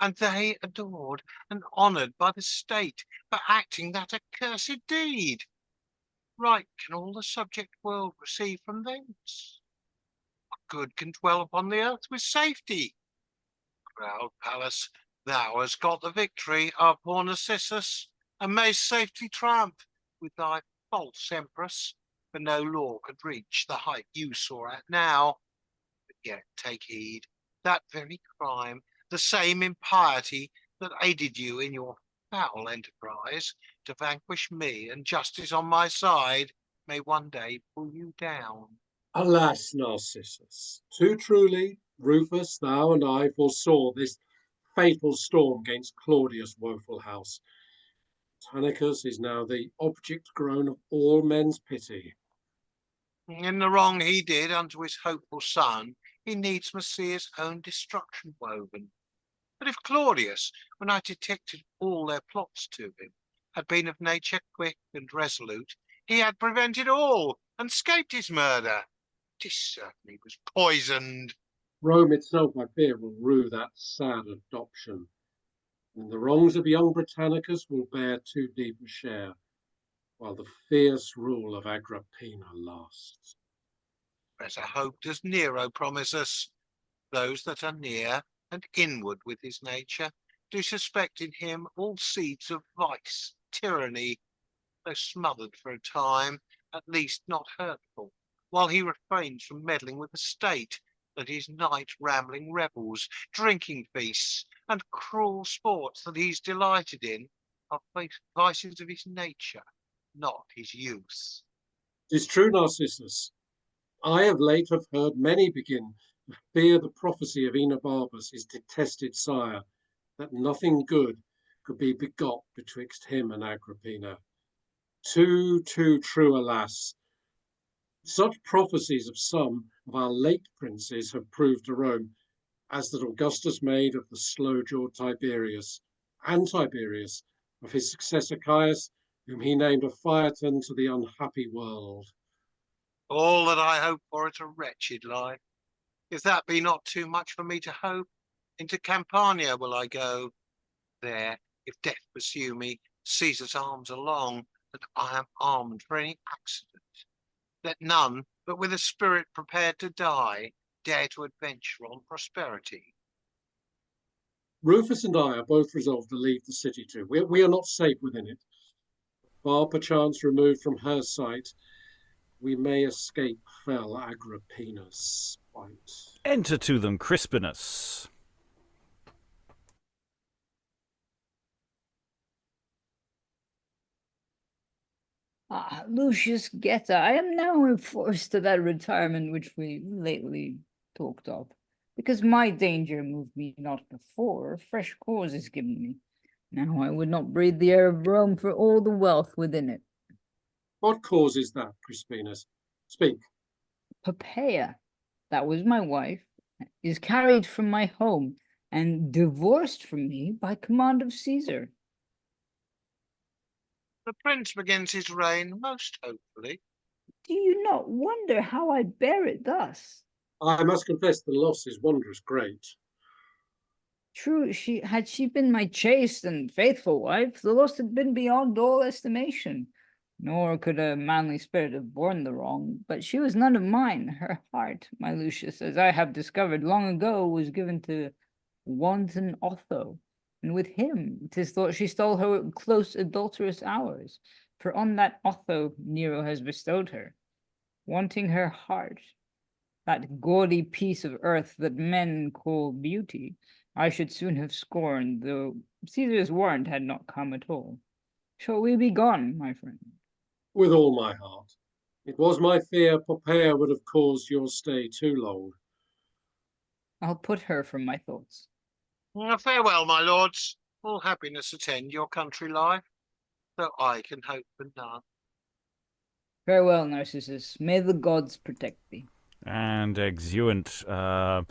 And they adored and honoured by the state for acting that accursed deed. Right can all the subject world receive from thence. Good can dwell upon the earth with safety. Proud Pallas, thou hast got the victory, our poor Narcissus, and mayst safely triumph with thy false empress, for no law could reach the height you soar at now. But yet take heed, that very crime, the same impiety that aided you in your foul enterprise to vanquish me and justice on my side, may one day pull you down. Alas, Narcissus, too truly, Rufus, thou and I foresaw this fatal storm against Claudius' woeful house. Britannicus is now the object grown of all men's pity. In the wrong he did unto his hopeful son, he needs must see his own destruction woven. But if Claudius, when I detected all their plots to him, had been of nature quick and resolute, he had prevented all and scaped his murder. 'Tis certainly was poisoned. Rome itself, I fear, will rue that sad adoption, and the wrongs of young Britannicus will bear too deep a share, while the fierce rule of Agrippina lasts. Better hope does Nero promise us. Those that are near and inward with his nature do suspect in him all seeds of vice, tyranny, though smothered for a time, at least not hurtful, while he refrains from meddling with the state, that his night rambling revels, drinking feasts, and cruel sports that he's delighted in, are vices of his nature, not his youth. 'Tis true, Narcissus. I of late have heard many begin to fear the prophecy of Enobarbus, his detested sire, that nothing good could be begot betwixt him and Agrippina. Too true, alas. Such prophecies of some of our late princes have proved to Rome, as that Augustus made of the slow-jawed Tiberius, and Tiberius of his successor Caius, whom he named a Phaeton to the unhappy world. All that I hope for it a wretched life. If that be not too much for me to hope, into Campania will I go. There, if death pursue me, Caesar's arms along, that I am armed for any accident. Let none, but with a spirit prepared to die, dare to adventure on prosperity. Rufus and I are both resolved to leave the city too. We are not safe within it. Far perchance removed from her sight, we may escape fell Agrippina's spite. Enter to them Crispinus. Ah, Lucius Geta, I am now enforced to that retirement which we lately talked of, because my danger moved me not before, fresh cause is given me. Now I would not breathe the air of Rome for all the wealth within it. What causes that, Crispinus? Speak. Poppaea, that was my wife, is carried from my home and divorced from me by command of Caesar. The prince begins his reign most hopefully. Do you not wonder how I bear it thus? I must confess the loss is wondrous great. True, had she been my chaste and faithful wife, the loss had been beyond all estimation. Nor could a manly spirit have borne the wrong, but she was none of mine. Her heart, my Lucius, as I have discovered long ago, was given to wanton Otho, and with him 'tis thought she stole her close adulterous hours, for on that Otho Nero has bestowed her, wanting her heart, that gaudy piece of earth that men call beauty. I should soon have scorned, though Caesar's warrant had not come at all. Shall we be gone, my friend? With all my heart. It was my fear Poppaea would have caused your stay too long. I'll put her from my thoughts. Farewell, my lords. All happiness attend your country life, though I can hope for none. Farewell, Narcissus. May the gods protect thee. And exeunt. Hang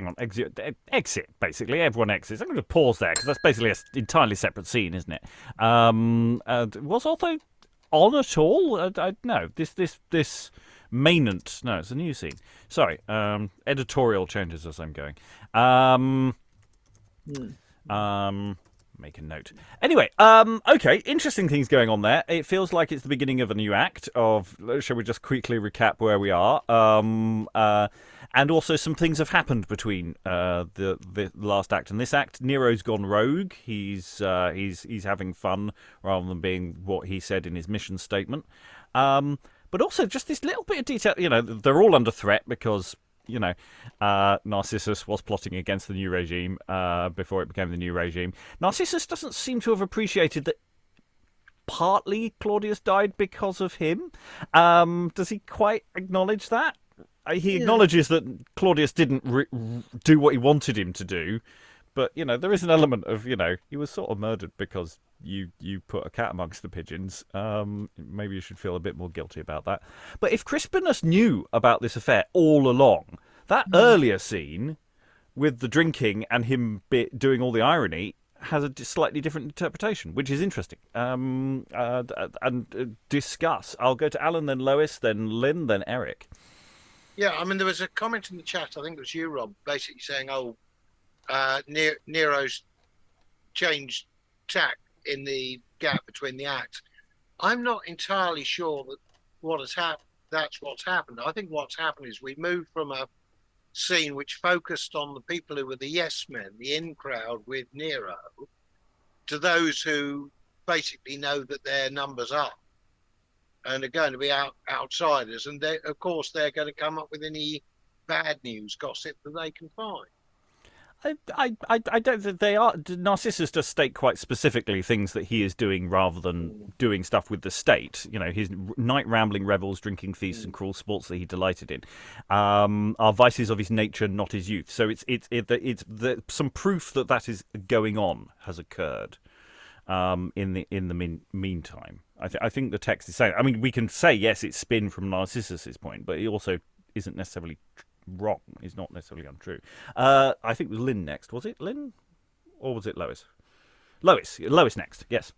on. Exit, basically. Everyone exits. I'm going to pause there because that's basically an entirely separate scene, isn't it? Was Otho on at all? No. This Maintenance. No, it's a new scene. Sorry. Editorial changes as I'm going. Make a note. Anyway, okay, interesting things going on there. It feels like it's the beginning of a new act of, shall we just quickly recap where we are? And also some things have happened between the last act and this act. Nero's gone rogue. He's having fun rather than being what he said in his mission statement. But also just this little bit of detail, they're all under threat because Narcissus was plotting against the new regime before it became the new regime. Narcissus doesn't seem to have appreciated that partly Claudius died because of him. Does he quite acknowledge that? He acknowledges that Claudius didn't do what he wanted him to do, but, there is an element of, he was sort of murdered because you put a cat amongst the pigeons. Maybe you should feel a bit more guilty about that. But if Crispinus knew about this affair all along, that earlier scene with the drinking and him doing all the irony has a slightly different interpretation, which is interesting. And discuss. I'll go to Alan, then Lois, then Lynn, then Eric. Yeah, there was a comment in the chat, I think it was you, Rob, basically saying, Nero's changed tack in the gap between the acts. I'm not entirely sure that that's what's happened. I think what's happened is we moved from a scene which focused on the people who were the yes men, the in crowd with Nero, to those who basically know that their numbers up and are going to be outsiders, and of course they're going to come up with any bad news gossip that they can find. I don't think they are. Narcissus does state quite specifically things that he is doing rather than doing stuff with the state. His night rambling revels, drinking feasts, and cruel sports that he delighted in are vices of his nature, not his youth. So it's some proof that is going on has occurred in the meantime. I think the text is saying. We can say yes, it's spin from Narcissus's point, but it also isn't necessarily wrong. Is not necessarily untrue. I think it was Lynn next. Was it Lynn? Or was it Lois? Lois next. Yes.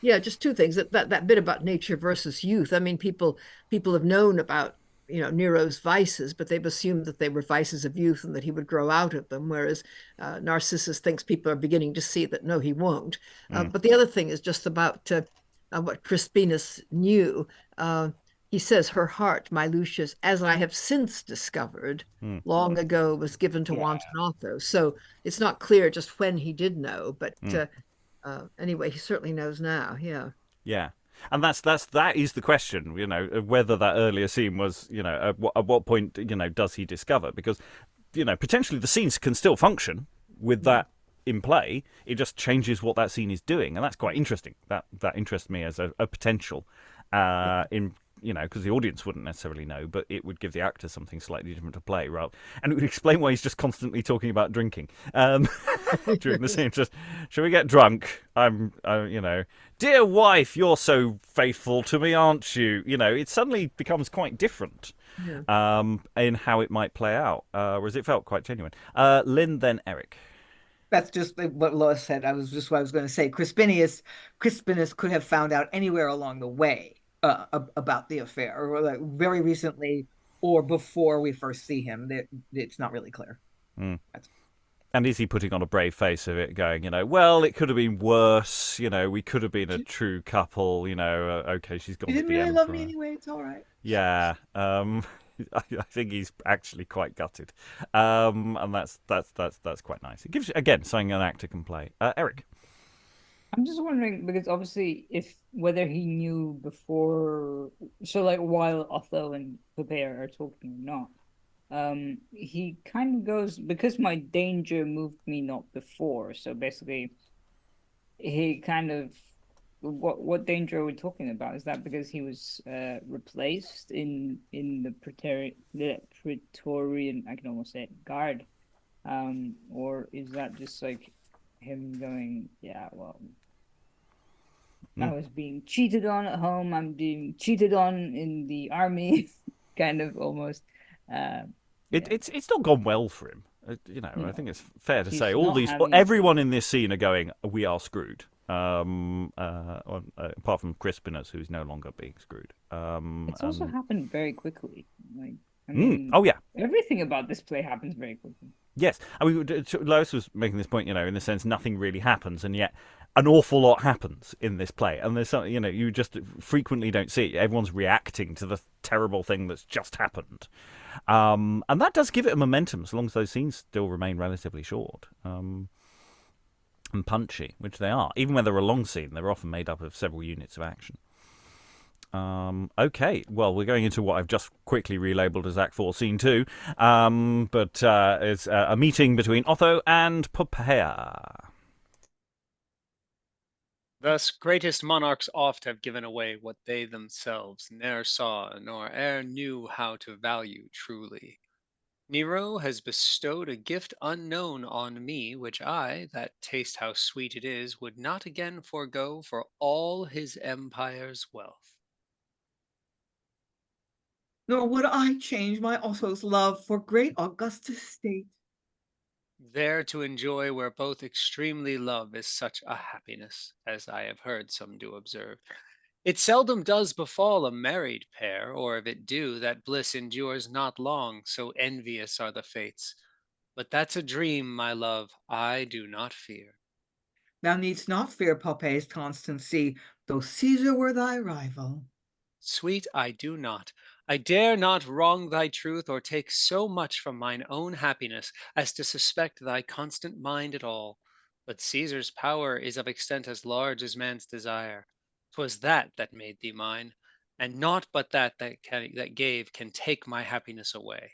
Yeah, just two things. That bit about nature versus youth. People have known about Nero's vices, but they've assumed that they were vices of youth and that he would grow out of them. Whereas Narcissus thinks people are beginning to see that no, he won't. But the other thing is just about what Crispinus knew. He says, her heart, my Lucius, as I have since discovered, long ago was given to wanton Otho. So it's not clear just when he did know, but anyway, he certainly knows now. Yeah. Yeah. And that is the question, whether that earlier scene was, at what point, does he discover? Because, potentially the scenes can still function with that in play. It just changes what that scene is doing, and that's quite interesting. That interests me as a potential in, because the audience wouldn't necessarily know, but it would give the actor something slightly different to play, right? And it would explain why he's just constantly talking about drinking during the scene. Just, shall we get drunk? Dear wife, you're so faithful to me, aren't you? It suddenly becomes quite different in how it might play out, whereas it felt quite genuine. Lynn, then Eric. That's just what Lois said. What I was going to say. Crispinus could have found out anywhere along the way about the affair, or like very recently, or before we first see him. It's not really clear. And is he putting on a brave face of it, going, well, it could have been worse. We could have been a true couple. Okay, she's gone. You didn't to the really emperor. love me anyway. It's all right. Yeah. I think he's actually quite gutted, and that's quite nice. It gives, again, something an actor can play. Eric. I'm just wondering, because obviously whether he knew before, so like while Otho and Poppaea are talking or not, he kind of goes, because my danger moved me not before. So basically, he kind of, what danger are we talking about? Is that because he was replaced in the Praetorian, I can almost say it, guard, or is that just like him going, yeah, well, I was being cheated on at home, I'm being cheated on in the army, kind of almost. It's not gone well for him. I think it's fair to say not everyone in this scene are going, we are screwed. Apart from Crispinus, who's no longer being screwed. It's also happened very quickly. Oh yeah, everything about this play happens very quickly. Yes, I mean, Lois was making this point, in the sense nothing really happens, and yet an awful lot happens in this play, and there's something, you just frequently don't see it. Everyone's reacting to the terrible thing that's just happened, and that does give it a momentum, as long as those scenes still remain relatively short and punchy, which they are. Even when they're a long scene, they're often made up of several units of action. Okay, well, we're going into what I've just quickly relabeled as Act 4, Scene 2, but it's a meeting between Otho and Poppaea. Thus greatest monarchs oft have given away what they themselves ne'er saw, nor e'er knew how to value truly. Nero has bestowed a gift unknown on me, which I, that taste how sweet it is, would not again forego for all his empire's wealth. Nor would I change my Otho's love for great Augustus' state. There to enjoy where both extremely love is such a happiness, as I have heard some do observe. It seldom does befall a married pair, or if it do, that bliss endures not long, so envious are the fates. But that's a dream, my love, I do not fear. Thou needst not fear Poppaea's constancy, though Caesar were thy rival. Sweet, I do not. I dare not wrong thy truth, or take so much from mine own happiness as to suspect thy constant mind at all. But Caesar's power is of extent as large as man's desire. 'Twas that made thee mine, and naught but that gave can take my happiness away.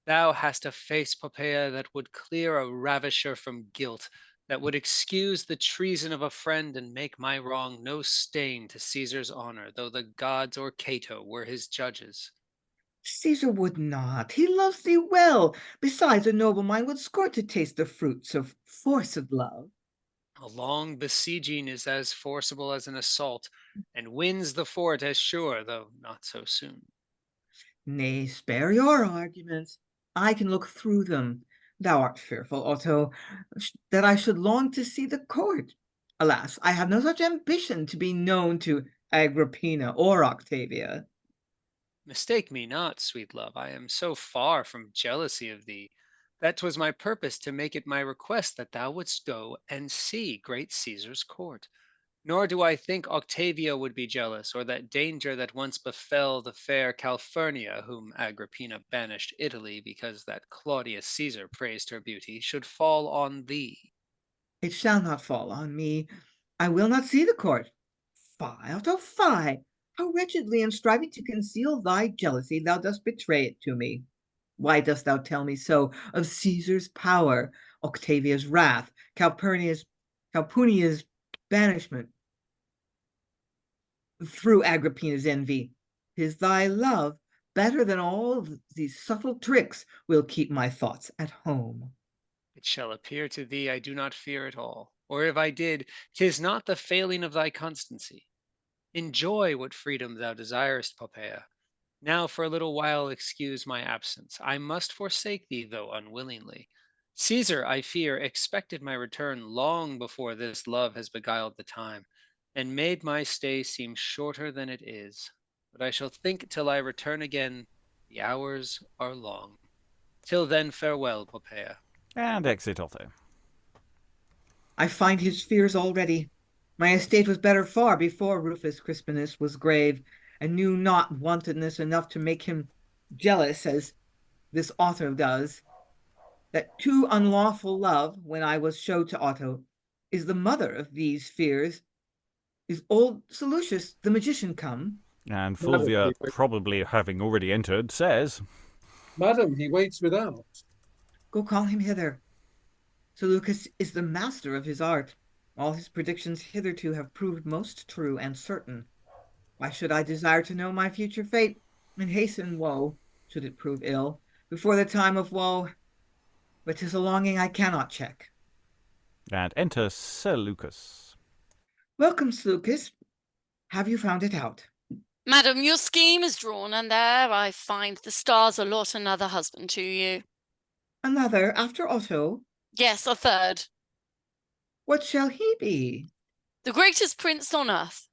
Thou hast a face, Poppaea, that would clear a ravisher from guilt, that would excuse the treason of a friend and make my wrong no stain to Caesar's honor, though the gods or Cato were his judges. Caesar would not. He loves thee well. Besides, a noble mind would scorn to taste the fruits of force of love. A long besieging is as forcible as an assault, and wins the fort as sure, though not so soon. Nay, spare your arguments. I can look through them. Thou art fearful, Otho, that I should long to see the court. Alas, I have no such ambition to be known to Agrippina or Octavia. Mistake me not, sweet love, I am so far from jealousy of thee, that 'twas my purpose to make it my request that thou wouldst go and see great Caesar's court. Nor do I think Octavia would be jealous, or that danger that once befell the fair Calphurnia, whom Agrippina banished Italy because that Claudius Caesar praised her beauty, should fall on thee. It shall not fall on me. I will not see the court. Fie, Otto, fie! How wretchedly in striving to conceal thy jealousy thou dost betray it to me. Why dost thou tell me so of Caesar's power, Octavia's wrath, Calpurnia's banishment through Agrippina's envy. 'Tis thy love, better than all these subtle tricks, will keep my thoughts at home. It shall appear to thee I do not fear at all, or if I did, 'tis not the failing of thy constancy. Enjoy what freedom thou desirest, Poppaea. Now for a little while excuse my absence. I must forsake thee, though unwillingly. Caesar, I fear, expected my return long before this love has beguiled the time, and made my stay seem shorter than it is. But I shall think till I return again, the hours are long. Till then, farewell, Poppaea. And exit Otho. I find his fears already. My estate was better far before Rufus Crispinus was grave, and knew not wantonness enough to make him jealous as this Otho does. That too unlawful love, when I was showed to Otho, is the mother of these fears. Is old Seleucus the magician come? And Fulvia, probably having already entered, says, Madam, he waits without. Go call him hither. Seleucus is the master of his art. All his predictions hitherto have proved most true and certain. Why should I desire to know my future fate, and hasten woe, should it prove ill, before the time of woe? But 'tis a longing I cannot check. And enter Seleucus. Welcome, Seleucus. Have you found it out? Madam, your scheme is drawn, and there I find the stars allot another husband to you. Another after Otho? Yes, a third. What shall he be? The greatest prince on earth.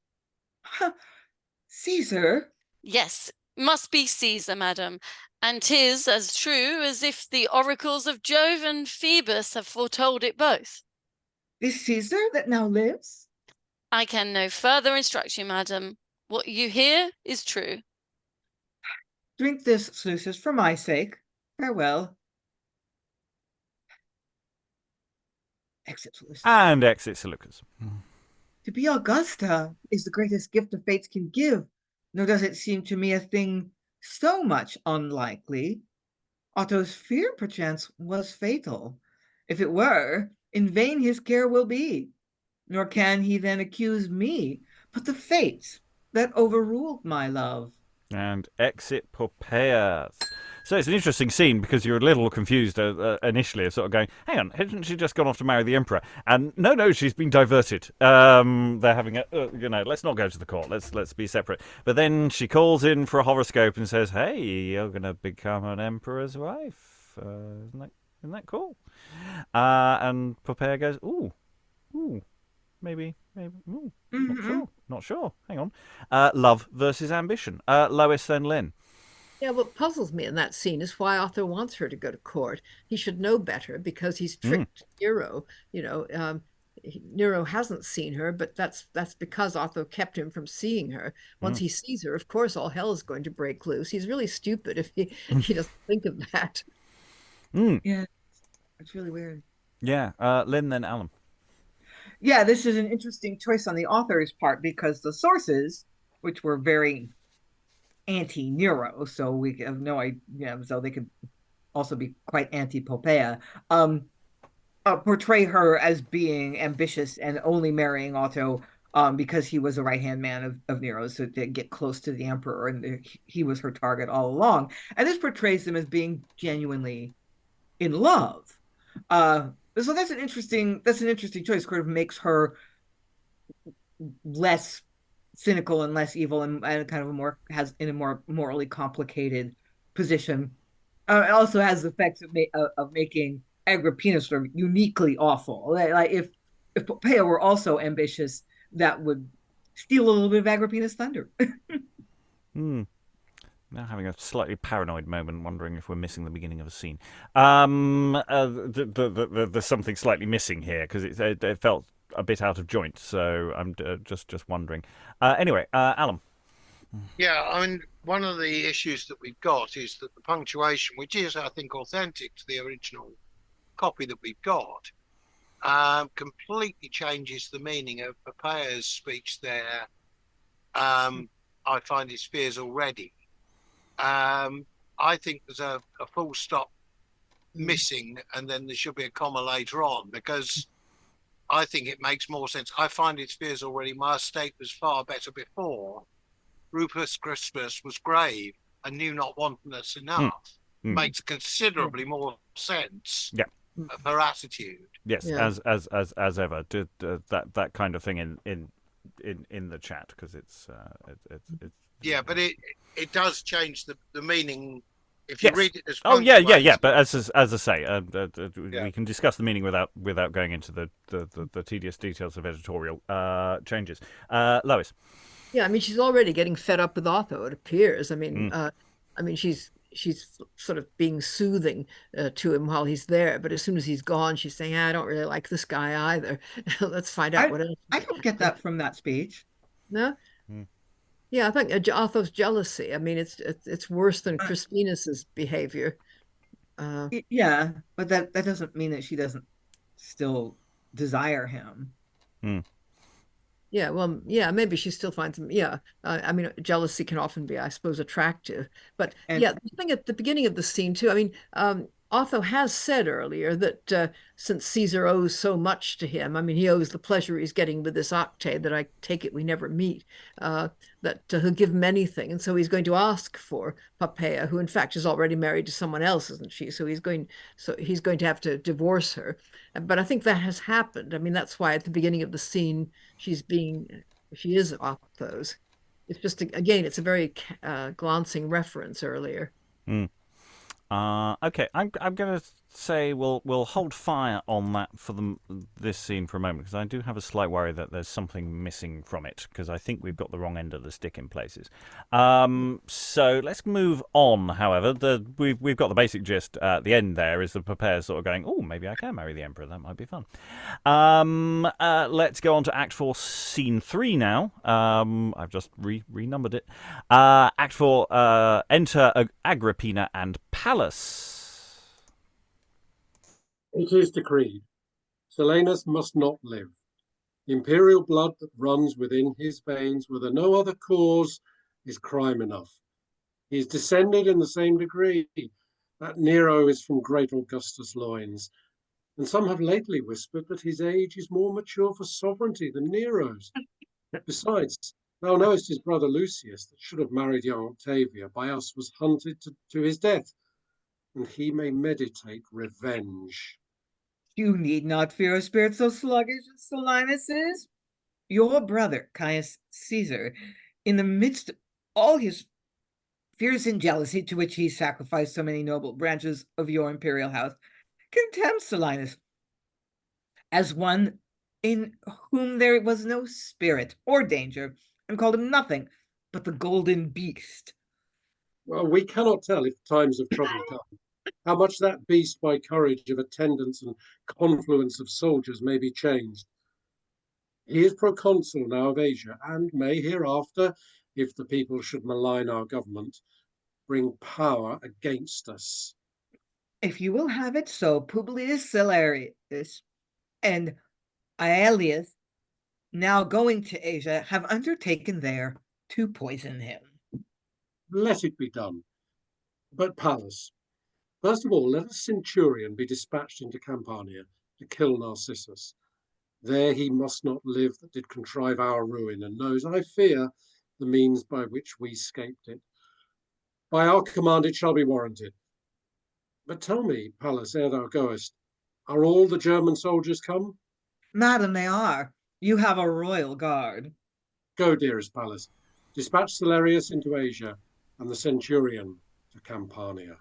Caesar? Yes, must be Caesar, madam, and 'tis as true as if the oracles of Jove and Phoebus have foretold it both. This Caesar that now lives? I can no further instruct you, madam. What you hear is true. Drink this, Seleucus, for my sake. Farewell. Exit Seleucus. And exit Seleucus. To be Augusta is the greatest gift the fates can give, nor does it seem to me a thing so much unlikely. Otto's fear, perchance, was fatal. If it were, in vain his care will be, nor can he then accuse me, but the fates that overruled my love. And exit Poppaea. So it's an interesting scene because you're a little confused initially, sort of going, hang on, hasn't she just gone off to marry the emperor? And no, she's been diverted. They're having a, let's not go to the court. Let's be separate. But then she calls in for a horoscope and says, hey, you're going to become an emperor's wife. Isn't that cool? And Poppaea goes, ooh, maybe, ooh, not sure. Hang on. Love versus ambition. Lois, then Lynn. Yeah, what puzzles me in that scene is why Otho wants her to go to court. He should know better because he's tricked Nero. Nero hasn't seen her, but that's because Otho kept him from seeing her. Once he sees her, of course, all hell is going to break loose. He's really stupid if he doesn't think of that. Yeah, it's really weird. Yeah, Lynn, then Alan. Yeah, this is an interesting choice on the author's part because the sources, which were very anti-Nero, so we have no idea, so they could also be quite anti-Poppaea, portray her as being ambitious and only marrying Otto because he was a right-hand man of Nero, so to get close to the emperor, and he was her target all along. And this portrays them as being genuinely in love. So that's an interesting choice. Sort of makes her less cynical and less evil, and kind of has in a more morally complicated position. It also has the effects of making Agrippina sort of uniquely awful. Like if Poppaea were also ambitious, that would steal a little bit of Agrippina's thunder. Now having a slightly paranoid moment, wondering if we're missing the beginning of a scene. There's something slightly missing here because it felt a bit out of joint, so I'm just wondering. Anyway, Alan. Yeah, I mean, one of the issues that we've got is that the punctuation, which is, I think, authentic to the original copy that we've got, completely changes the meaning of Poppaea's speech there. I find his fears already. I think there's a full stop missing, and then there should be a comma later on, because I think it makes more sense. I find its fears already. My estate was far better before. Rufus Crispus was grave and knew not wantonness enough. Makes considerably more sense. Yeah. Her attitude. Yes, Yeah. as ever, did that kind of thing in the chat, because it's Yeah, but it does change the meaning if you yes. read it as Oh yeah. punctuated. But as I say, we can discuss the meaning without going into the tedious details of editorial changes. Lois. Yeah, I mean, she's already getting fed up with Otho, it appears. I mean, she's sort of being soothing to him while he's there, but as soon as he's gone, she's saying, I don't really like this guy either. Let's find out what else. I don't get that from that speech. No? Yeah, I think Otho's jealousy. I mean, it's worse than Crispinus's behavior. Yeah, but that doesn't mean that she doesn't still desire him. Yeah, well, yeah, maybe she still finds him. Yeah, I mean, jealousy can often be, I suppose, attractive. But yeah, the thing at the beginning of the scene too. I mean, Otho has said earlier that since Caesar owes so much to him, I mean, he owes the pleasure he's getting with this Octave that I take it we never meet, that he'll give him anything. And so he's going to ask for Poppaea, who in fact is already married to someone else, isn't she? So he's going to have to divorce her. But I think that has happened. I mean, that's why at the beginning of the scene, she is Otho's. It's just, again, it's a very glancing reference earlier. Okay, I'm going to say we'll hold fire on that for this scene for a moment, because I do have a slight worry that there's something missing from it, because I think we've got the wrong end of the stick in places. So let's move on. However, we've got the basic gist at the end. There is the Poppaea sort of going, oh, maybe I can marry the Emperor. That might be fun. Let's go on to Act 4, Scene 3 now. I've just renumbered it. Act 4, enter Agrippina and Pallas. It is decreed. Silenus must not live. The imperial blood that runs within his veins, whether no other cause, is crime enough. He is descended in the same degree that Nero is from great Augustus' loins, and some have lately whispered that his age is more mature for sovereignty than Nero's. Besides, thou knowest his brother Lucius, that should have married young Octavia, by us was hunted to his death, and he may meditate revenge. You need not fear a spirit so sluggish as Silenus is. Your brother, Caius Caesar, in the midst of all his fears and jealousy to which he sacrificed so many noble branches of your imperial house, contemns Silenus as one in whom there was no spirit or danger, and called him nothing but the golden beast. Well, we cannot tell if times of trouble come, how much that beast by courage of attendants and confluence of soldiers may be changed. He is proconsul now of Asia, and may hereafter, if the people should malign our government, bring power against us. If you will have it so, Publius Celerius and Aelius, now going to Asia, have undertaken there to poison him. Let it be done. But Pallas, first of all, let a centurion be dispatched into Campania to kill Narcissus. There he must not live that did contrive our ruin, and knows, I fear, the means by which we scaped it. By our command it shall be warranted. But tell me, Pallas, ere thou goest, are all the German soldiers come? Madam, they are. You have a royal guard. Go, dearest Pallas. Dispatch Celerius into Asia, and the centurion to Campania.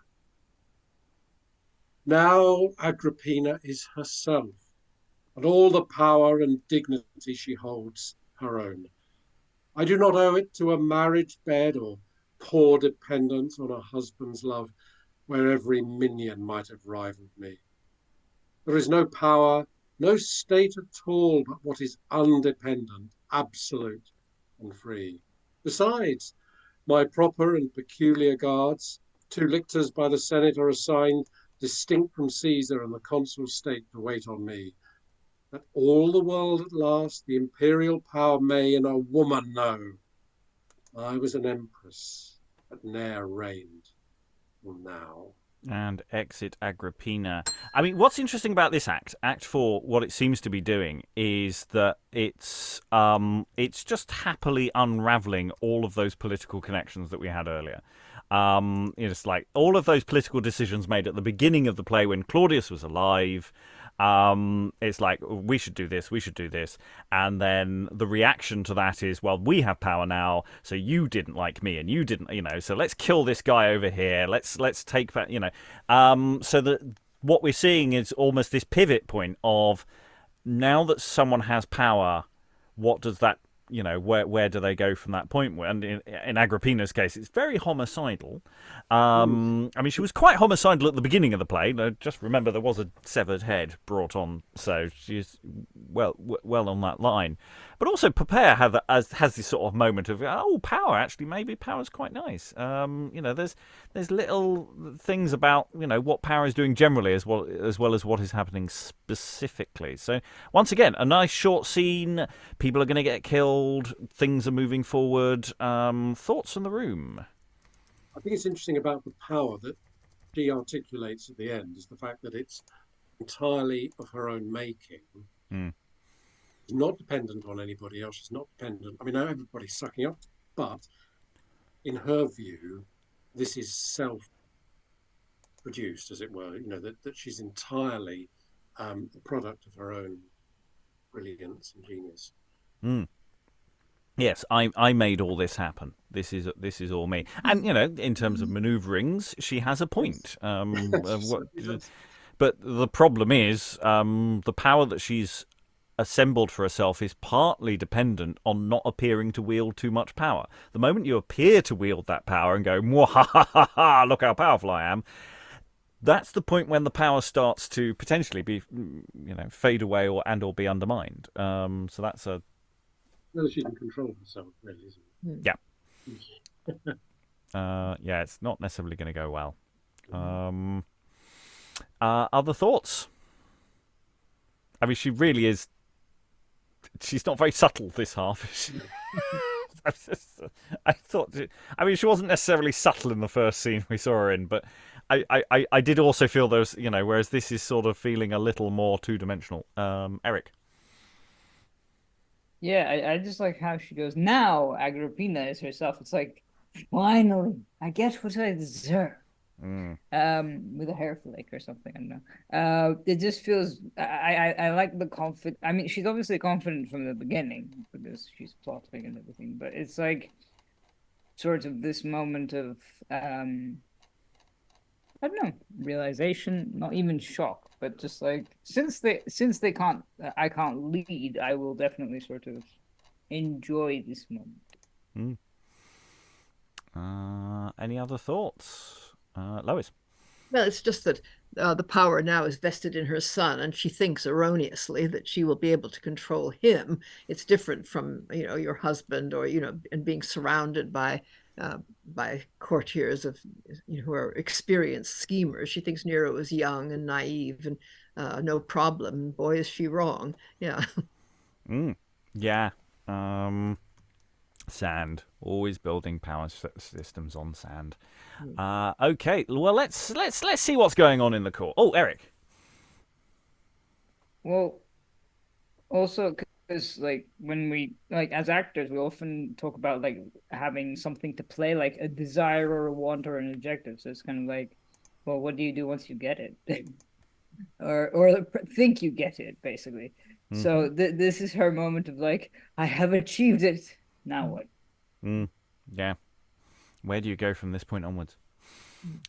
Now Agrippina is herself, and all the power and dignity she holds her own. I do not owe it to a marriage bed or poor dependence on a husband's love, where every minion might have rivaled me. There is no power, no state at all, but what is undependent, absolute, and free. Besides, my proper and peculiar guards, 2 lictors by the Senate, are assigned, distinct from Caesar and the consul's state, to wait on me, that all the world at last the imperial power may in a woman know. I was an empress, but ne'er reigned, till now. And exit Agrippina. I mean, what's interesting about this Act 4, what it seems to be doing is that it's just happily unraveling all of those political connections that we had earlier. It's like all of those political decisions made at the beginning of the play when Claudius was alive. It's like, we should do this, and then the reaction to that is, well, we have power now, so you didn't like me and you didn't, so let's kill this guy over here, let's take that, so that what we're seeing is almost this pivot point of, now that someone has power, what does that, where do they go from that point? And in Agrippina's case, it's very homicidal. I mean, she was quite homicidal at the beginning of the play. Just remember, there was a severed head brought on, so she's well on that line. But also, Poppaea has this sort of moment of, power. Actually, maybe power's quite nice. There's little things about what power is doing generally, as well as what is happening specifically. So once again, a nice short scene. People are going to get killed. Things are moving forward. Thoughts from the room? I think it's interesting about the power that she articulates at the end is the fact that it's entirely of her own making. She's not dependent on anybody else. She's not dependent. I mean, everybody's sucking up, but in her view, this is self-produced, as it were. That she's entirely a product of her own brilliance and genius. Yes, I made all this happen. This is all me. And in terms of maneuverings, she has a point. But the problem is, the power that she's assembled for herself is partly dependent on not appearing to wield too much power. The moment you appear to wield that power and go, "Mwahaha, look how powerful I am," that's the point when the power starts to potentially be, fade away or be undermined. So that's a. Well, she can control herself, really, isn't it? Yeah. Yeah, it's not necessarily going to go well. Other thoughts? I mean, she really is. She's not very subtle this half. I thought. I mean, she wasn't necessarily subtle in the first scene we saw her in, but I did also feel those. Whereas this is sort of feeling a little more two-dimensional. Eric. Yeah, I just like how she goes, now Agrippina is herself. It's like, finally, I get what I deserve. With a hair flake or something, I don't know. It just feels, I like the confidence. I mean, she's obviously confident from the beginning because she's plotting and everything, but it's like sort of this moment of, I don't know, realization, not even shock. But just like since they can't, I can't lead. I will definitely sort of enjoy this moment. Any other thoughts, Lois? Well, it's just that the power now is vested in her son, and she thinks erroneously that she will be able to control him. It's different from your husband, or and being surrounded by courtiers who are experienced schemers. She thinks Nero is young and naive and no problem. Boy, is she wrong. Yeah. Yeah. Sand. Always building power systems on sand. Okay. Well, let's see what's going on in the court. Oh, Eric. Well, also. Because when we as actors, we often talk about having something to play, like a desire or a want or an objective. So it's kind of like, well, what do you do once you get it, or think you get it, basically. So this is her moment of I have achieved it. Now what? Yeah. Where do you go from this point onwards?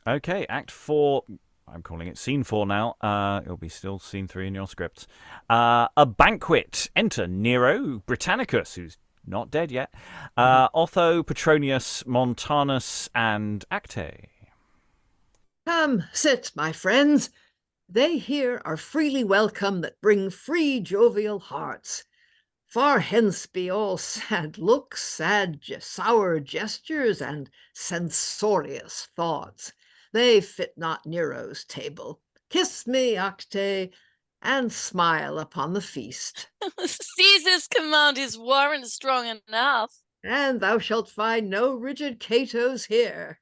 Okay, Act 4. I'm calling it Scene 4 now. It'll be still Scene 3 in your scripts. A banquet. Enter Nero, Britannicus, who's not dead yet, Otho, Petronius, Montanus, and Acte. Come, sit, my friends. They here are freely welcome that bring free jovial hearts. Far hence be all sad looks, sour gestures, and censorious thoughts. They fit not Nero's table. Kiss me, Acte, and smile upon the feast. Caesar's command is warrant strong enough. And thou shalt find no rigid Catos here.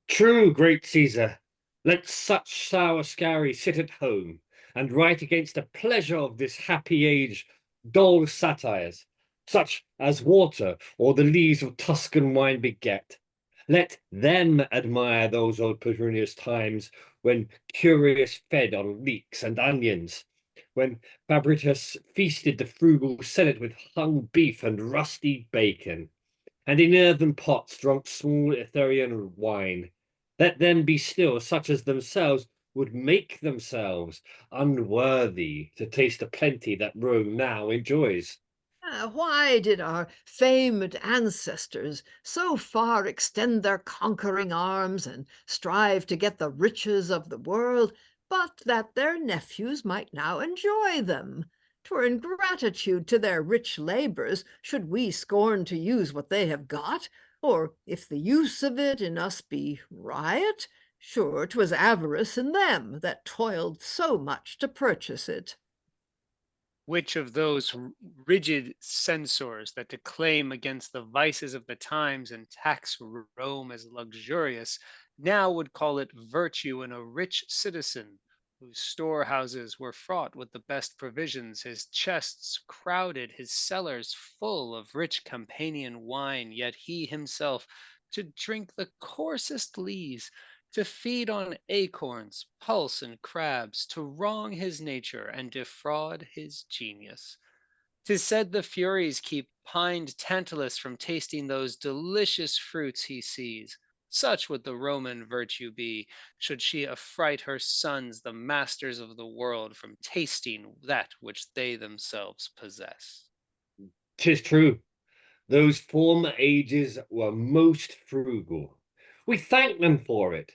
True, great Caesar. Let such sour scary sit at home, and write against the pleasure of this happy age dull satires, such as water or the lees of Tuscan wine beget. Let them admire those old Petronius times, when Curius fed on leeks and onions, when Fabritus feasted the frugal senate with hung beef and rusty bacon, and in earthen pots drunk small Etherian wine. Let them be still such as themselves would make themselves unworthy to taste the plenty that Rome now enjoys. Why did our famed ancestors so far extend their conquering arms and strive to get the riches of the world, but that their nephews might now enjoy them? 'Twere ingratitude to their rich labours should we scorn to use what they have got, or if the use of it in us be riot, sure 'twas avarice in them that toiled so much to purchase it. Which of those rigid censors that declaim against the vices of the times and tax Rome as luxurious, now would call it virtue in a rich citizen, whose storehouses were fraught with the best provisions, his chests crowded, his cellars full of rich Campanian wine, yet he himself to drink the coarsest lees, to feed on acorns, pulse, and crabs, to wrong his nature and defraud his genius. 'Tis said the Furies keep pined Tantalus from tasting those delicious fruits he sees. Such would the Roman virtue be, should she affright her sons, the masters of the world, from tasting that which they themselves possess. 'Tis true, those former ages were most frugal. We thank them for it.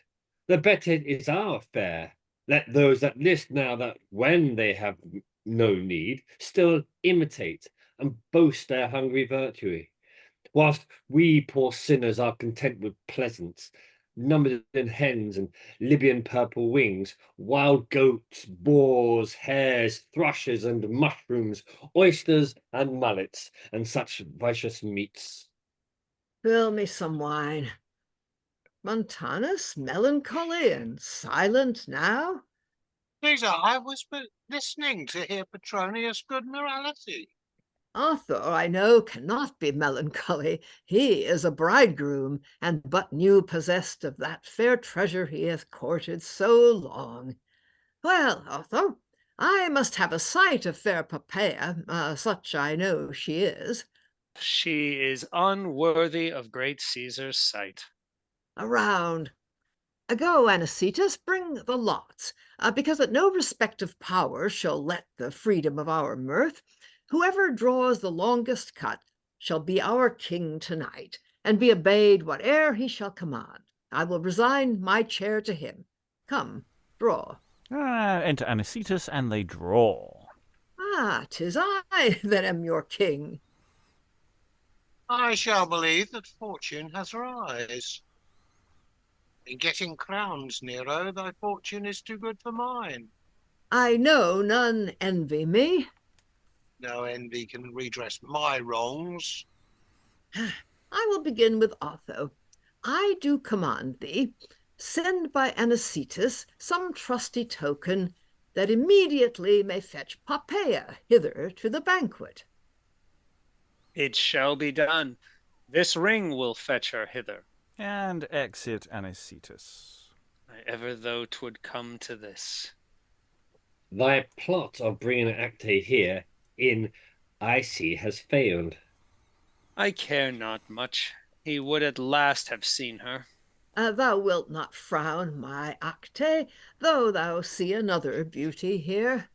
The better is our fare. Let those that list now that when they have no need, still imitate and boast their hungry virtue, whilst we poor sinners are content with pleasance, numbered in hens and Libyan purple wings, wild goats, boars, hares, thrushes, and mushrooms, oysters and mullets, and such vicious meats. Fill me some wine. Montanus, melancholy and silent now? Caesar, I was but listening to hear Petronius' good morality. Otho, I know, cannot be melancholy. He is a bridegroom, and but new possessed of that fair treasure he hath courted so long. Well, Otho, I must have a sight of fair Poppaea, such I know she is. She is unworthy of great Caesar's sight. Around. Go, Anicetus, bring the lots, because that no respective power shall let the freedom of our mirth. Whoever draws the longest cut shall be our king tonight, and be obeyed whate'er he shall command. I will resign my chair to him. Come, draw. Enter Anicetus, and they draw. 'Tis I that am your king. I shall believe that fortune has her eyes. In getting crowns, Nero, thy fortune is too good for mine. I know none envy me. No envy can redress my wrongs. I will begin with Otho. I do command thee, send by Anicetus some trusty token that immediately may fetch Poppaea hither to the banquet. It shall be done. This ring will fetch her hither. And exit Anicetus. I ever though 'twould come to this. Thy plot of bringing Acte here in, I see, has failed. I care not much. He would at last have seen her. Thou wilt not frown, my Acte, though thou see another beauty here.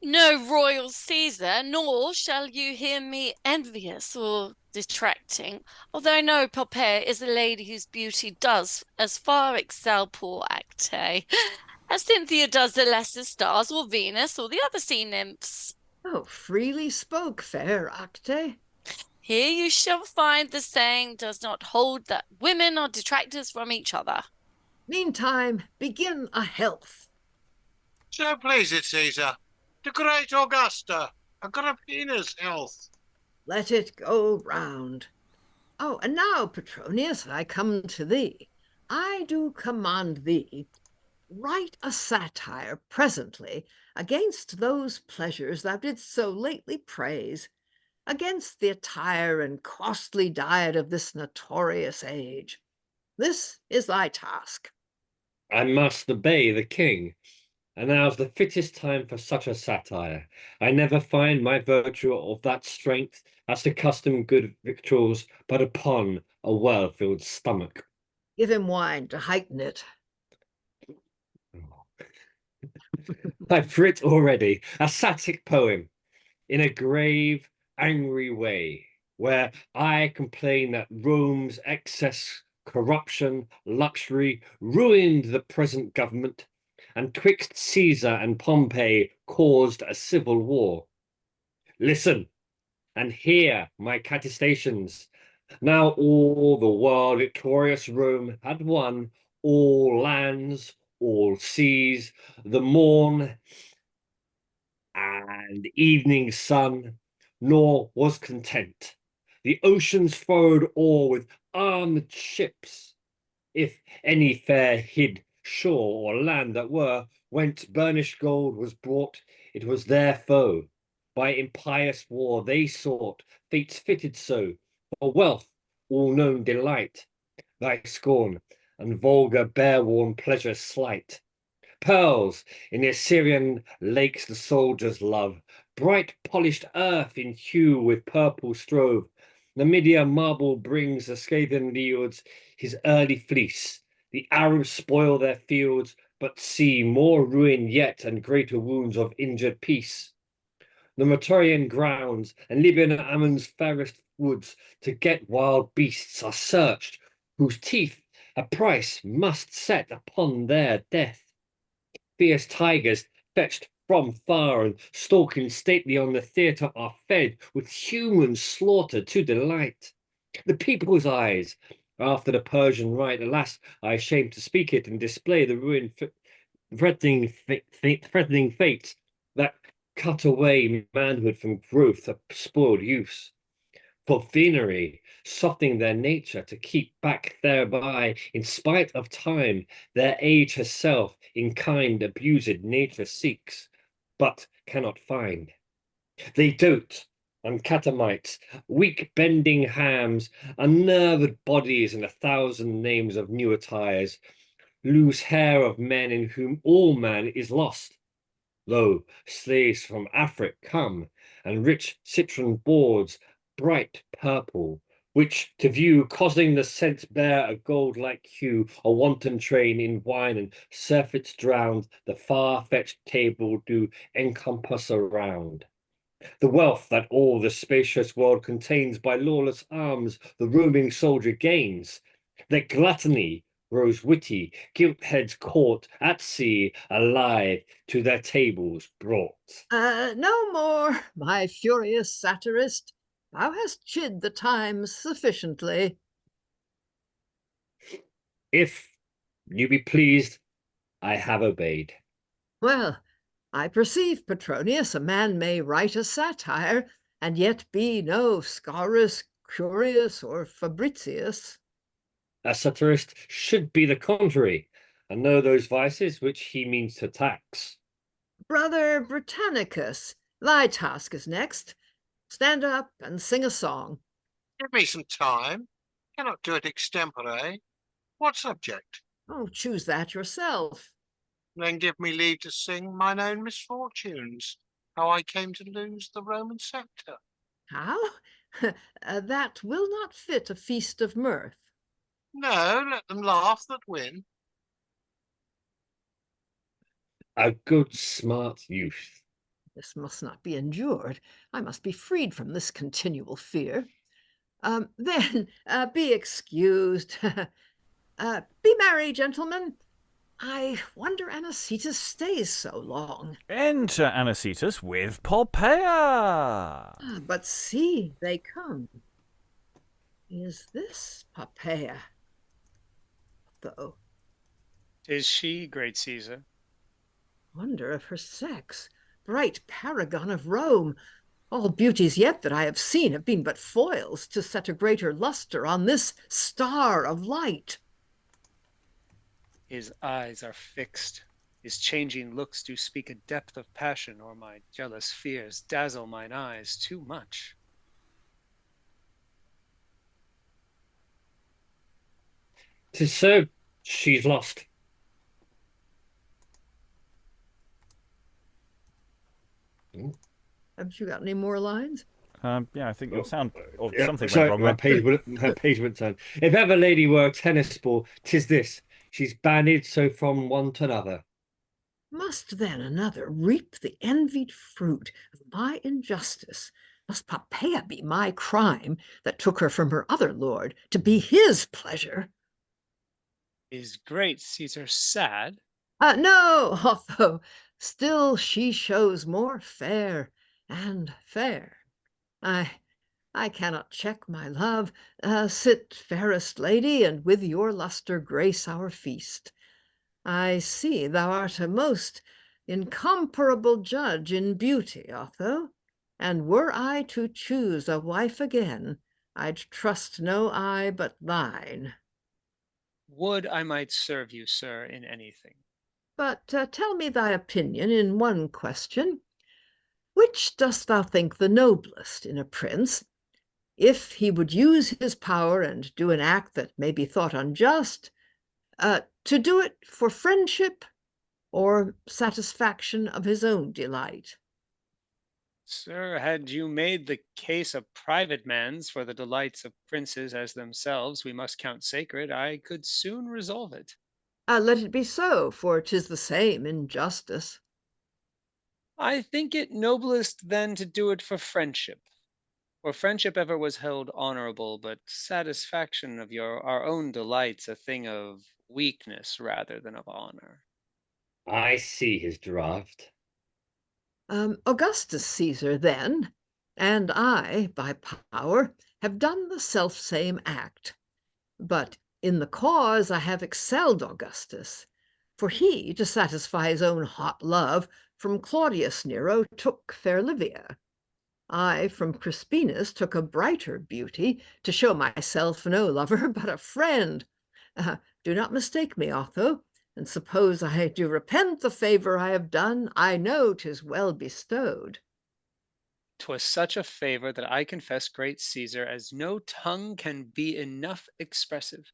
No, royal Caesar, nor shall you hear me envious or detracting, although I know Poppaea is a lady whose beauty does as far excel poor Acte as Cynthia does the lesser stars, or Venus, or the other sea nymphs. Oh, freely spoke, fair Acte. Here you shall find the saying does not hold that women are detractors from each other. Meantime, begin a health. So please it, Caesar, to great Augusta, Agrippina's health. Let it go round. Oh, and now, Petronius, I come to thee. I do command thee, write a satire presently against those pleasures thou didst so lately praise, against the attire and costly diet of this notorious age. This is thy task. I must obey the king, and now's the fittest time for such a satire. I never find my virtue of that strength as to custom good victuals, but upon a well-filled stomach. Give him wine to heighten it. I've writ already a satic poem in a grave, angry way, where I complain that Rome's excess, corruption, luxury ruined the present government, and twixt Caesar and Pompey caused a civil war. Listen, and hear my catestations. Now all the world victorious Rome had won, all lands, all seas, the morn and evening sun, nor was content. The oceans furrowed o'er with armed ships. If any fair hid shore or land that were, whence burnished gold was brought, it was their foe. By impious war they sought, fates fitted so, for wealth, all known delight, thy scorn, and vulgar bare-worn pleasure slight. Pearls in the Assyrian lakes the soldiers love, bright polished earth in hue with purple strove. The Media marble brings the Scythian yields his early fleece. The Arabs spoil their fields, but see more ruin yet and greater wounds of injured peace. The Maurian grounds and Libyan Ammon's fairest woods to get wild beasts are searched, whose teeth a price must set upon their death. Fierce tigers fetched from far and stalking stately on the theatre are fed with human slaughter to delight. The people's eyes, after the Persian rite, alas, I shame to speak it and display the ruin threatening fates that cut away manhood from growth of spoiled youth. For venery, softening their nature to keep back thereby, in spite of time, their age herself in kind abused nature seeks, but cannot find. They dote on catamites, weak bending hams, unnerved bodies, and 1,000 names of new attires, loose hair of men in whom all man is lost. Lo, slaves from Afric come, and rich citron boards, bright purple, which to view causing the sense bear a gold-like hue, a wanton train in wine and surfeits drowned, the far-fetched table do encompass around. The wealth that all the spacious world contains by lawless arms the roaming soldier gains. Their gluttony grows witty, gilt heads caught at sea, alive to their tables brought. No more, my furious satirist. Thou hast chid the times sufficiently. If you be pleased, I have obeyed. Well, I perceive, Petronius, a man may write a satire, and yet be no Scaurus, Curius, or Fabricius. A satirist should be the contrary, and know those vices which he means to tax. Brother Britannicus, thy task is next. Stand up and sing a song. Give me some time. Cannot do it extempore. What subject? Oh, choose that yourself. Then give me leave to sing mine own misfortunes, how I came to lose the Roman sceptre. How? That will not fit a feast of mirth. No, let them laugh that win. A good smart youth. This must not be endured. I must be freed from this continual fear. Then be excused. Be merry, gentlemen. I wonder Anicetus stays so long. Enter Anicetus with Poppaea. But see, they come. Is this Poppaea? Though, Is she, great Caesar? wonder of her sex, bright paragon of Rome. All beauties yet that I have seen have been but foils to set a greater lustre on this star of light. His eyes are fixed. His changing looks do speak a depth of passion, or my jealous fears dazzle mine eyes too much. 'Tis so, she's lost. Haven't you got any more lines? Yeah, I think your sound or Yeah, something sorry, went wrong there. her page went down. If ever lady were a tennis ball, 'tis this. She's banded so from one to another. Must then another reap the envied fruit of my injustice? Must Poppaea be my crime that took her from her other lord to be his pleasure? Is great Caesar sad? No, Otho, still she shows more fair and fair. I cannot check my love. Sit, fairest lady, and with your lustre grace our feast. I see thou art a most incomparable judge in beauty, Otho, and were I to choose a wife again, I'd trust no eye but thine. Would I might serve you, sir, in anything. But tell me thy opinion in one question. Which dost thou think the noblest in a prince? If he would use his power and do an act that may be thought unjust, to do it for friendship or satisfaction of his own delight? Sir, had you made the case a private man's for the delights of princes as themselves we must count sacred, I could soon resolve it. Let it be so, for 'tis the same in justice. I think it noblest then to do it for friendship. For friendship ever was held honorable, but satisfaction of our own delights a thing of weakness rather than of honor. I see his draft. Augustus Caesar, then, and I, by power, have done the self-same act. But in the cause I have excelled Augustus, for he, to satisfy his own hot love, from Claudius Nero took fair Livia. I from Crispinus took a brighter beauty, to show myself no lover, but a friend. Do not mistake me, Otho, and suppose I do repent the favour I have done, I know 'tis well bestowed. 'Twas such a favour that I confess great Caesar, as no tongue can be enough expressive.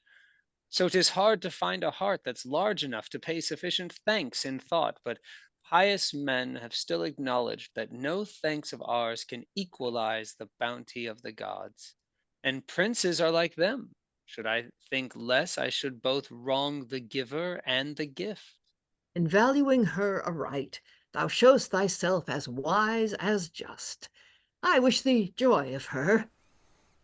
So 'tis hard to find a heart that's large enough to pay sufficient thanks in thought, but pious men have still acknowledged that no thanks of ours can equalize the bounty of the gods. And princes are like them. Should I think less, I should both wrong the giver and the gift. In valuing her aright, thou show'st thyself as wise as just. I wish thee joy of her.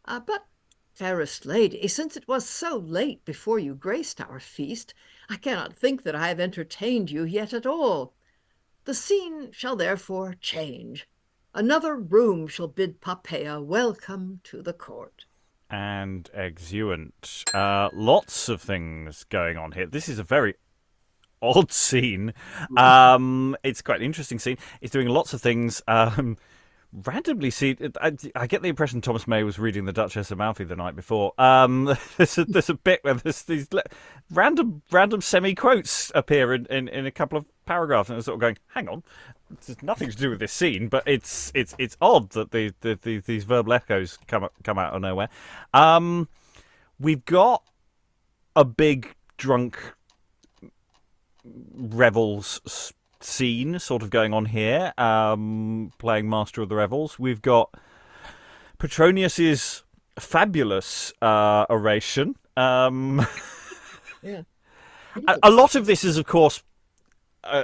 But, fairest lady, since it was so late before you graced our feast, I cannot think that I have entertained you yet at all. The scene shall therefore change. Another room shall bid Poppaea welcome to the court. And exeunt. Lots of things going on here. This is a very odd scene. It's quite an interesting scene. It's doing lots of things. Randomly see, I get the impression Thomas May was reading the Duchess of Malfi the night before. There's a bit where there's these random semi-quotes appear in a couple of paragraphs, and I'm sort of going, hang on, there's nothing to do with this scene, but it's odd that these verbal echoes come out of nowhere. We've got a big drunk revels scene sort of going on here, playing Master of the Revels. We've got Petronius's fabulous oration. Yeah. A lot of this is, of course,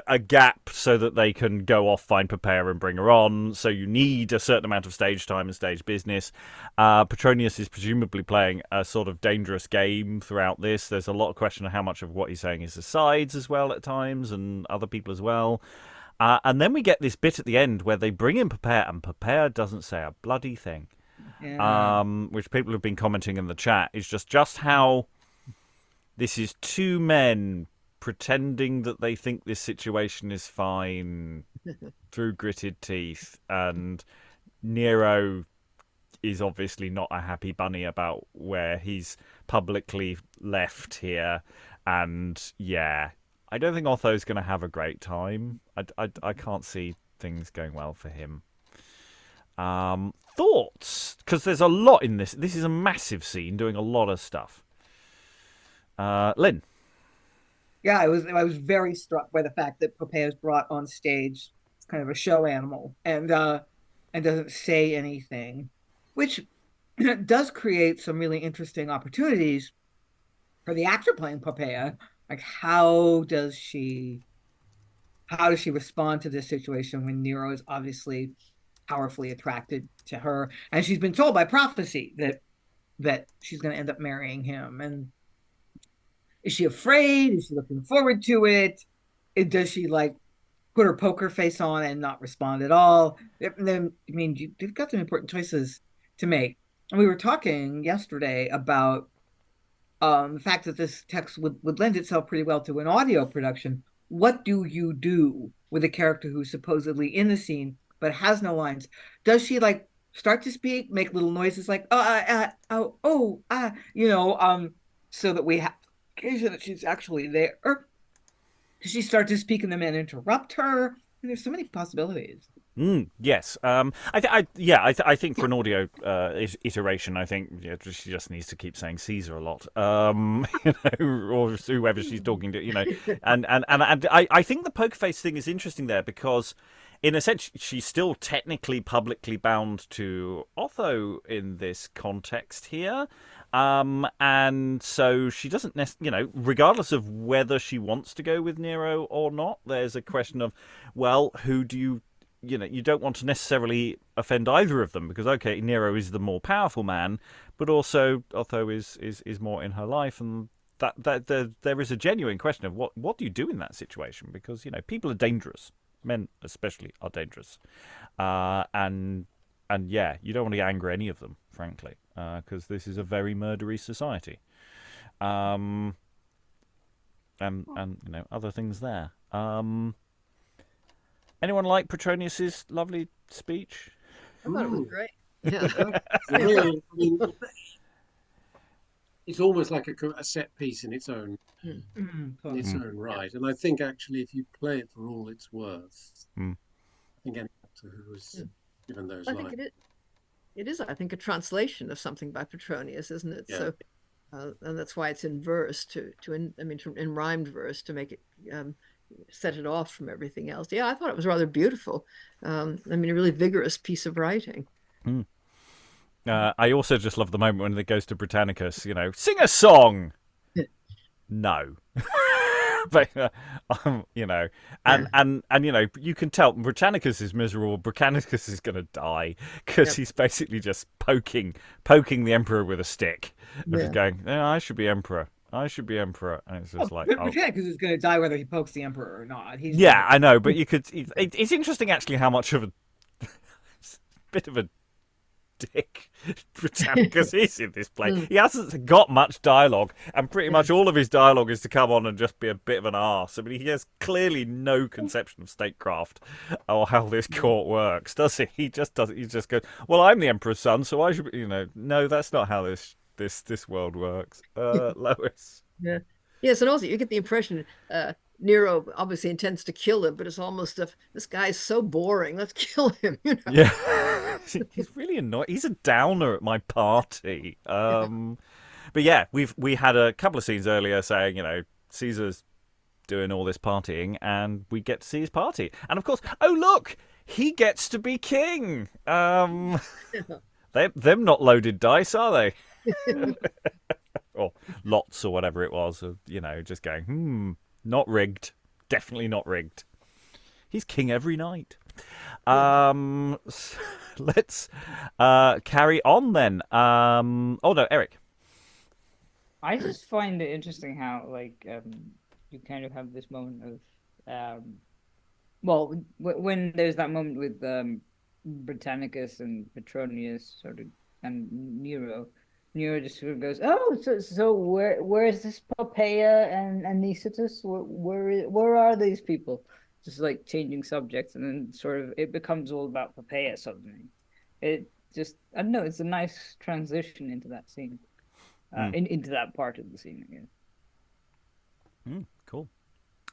a gap so that they can go off, find Poppaea and bring her on. So you need a certain amount of stage time and stage business. Petronius is presumably playing a sort of dangerous game throughout this. There's a lot of question of how much of what he's saying is asides as well at times, and other people as well. And then we get this bit at the end where they bring in Poppaea, and Poppaea doesn't say a bloody thing. Yeah. Which people have been commenting in the chat is just how this is two men pretending that they think this situation is fine through gritted teeth, and Nero is obviously not a happy bunny about where he's publicly left here, And yeah, I don't think Otho's going to have a great time. I can't see things going well for him. Thoughts? Because there's a lot in this. This is a massive scene doing a lot of stuff. Lynn? Yeah, I was very struck by the fact that Poppaea is brought on stage. It's kind of a show animal and doesn't say anything, which does create some really interesting opportunities for the actor playing Poppaea. Like, how does she respond to this situation when Nero is obviously powerfully attracted to her, and she's been told by prophecy that she's going to end up marrying him? And is she afraid? Is she looking forward to it? Does she like put her poker face on and not respond at all? Then, I mean, you've got some important choices to make. And we were talking yesterday about the fact that this text would lend itself pretty well to an audio production. What do you do with a character who's supposedly in the scene but has no lines? Does she like start to speak, make little noises like so that we have occasion that she's actually there? Or does she start to speak and the men interrupt her? And there's so many possibilities. Yes. I think for an audio iteration, I think she just needs to keep saying Caesar a lot, or whoever she's talking to, and I think the poker face thing is interesting there because, in a sense, she's still technically publicly bound to Otho in this context here. And so she doesn't regardless of whether she wants to go with Nero or not, there's a question of, well, who do you don't want to necessarily offend either of them because, okay, Nero is the more powerful man, but also Otho is more in her life, and that there is a genuine question of what do you do in that situation, because people are dangerous, men especially are dangerous, and yeah, you don't want to anger any of them, frankly, because this is a very murdery society, and other things there. Anyone like Petronius's lovely speech? I thought it was great. Yeah. Really, I mean, it's almost like a set piece in its own own right. And I think actually, if you play it for all it's worth, I think any actor who was given those lines. It is, I think, a translation of something by Petronius, isn't it? Yeah. So, and that's why it's in verse in rhymed verse to make it. Set it off from everything else. Yeah, I thought it was rather beautiful. A really vigorous piece of writing. I also just love the moment when it goes to Britannicus, sing a song. No. But, and you can tell Britannicus is miserable. Britannicus is going to die because he's basically just poking the emperor with a stick. Just going, I should be emperor. And it's just Britannicus is going to die whether he pokes the emperor or not. I know, but you could. It's interesting actually how much of a bit of a dick Britannicus is in this play. He hasn't got much dialogue, and pretty much all of his dialogue is to come on and just be a bit of an arse. I mean, he has clearly no conception of statecraft or how this court works, does he? He just doesn't. He just goes, "Well, I'm the emperor's son, so I should be." No, that's not how this world works. Lois. Yeah. Yes, and also you get the impression Nero obviously intends to kill him, but it's almost this guy's so boring. Let's kill him. Yeah, he's really annoying. He's a downer at my party. But yeah, we had a couple of scenes earlier saying Caesar's doing all this partying, and we get to see his party, and of course, oh look, he gets to be king. Them not loaded dice, are they? Or lots or whatever it was, just going, not rigged, definitely not rigged. He's king every night. Let's carry on then. Oh no, Eric. I just find it interesting how you kind of have this moment of when there's that moment with Britannicus and Petronius and Nero just sort of goes, oh, so where's this Poppaea and Anicetus? Where are these people? Just like changing subjects, and then sort of it becomes all about Poppaea suddenly. It just, I don't know, it's a nice transition into that scene, into that part of the scene again. Cool.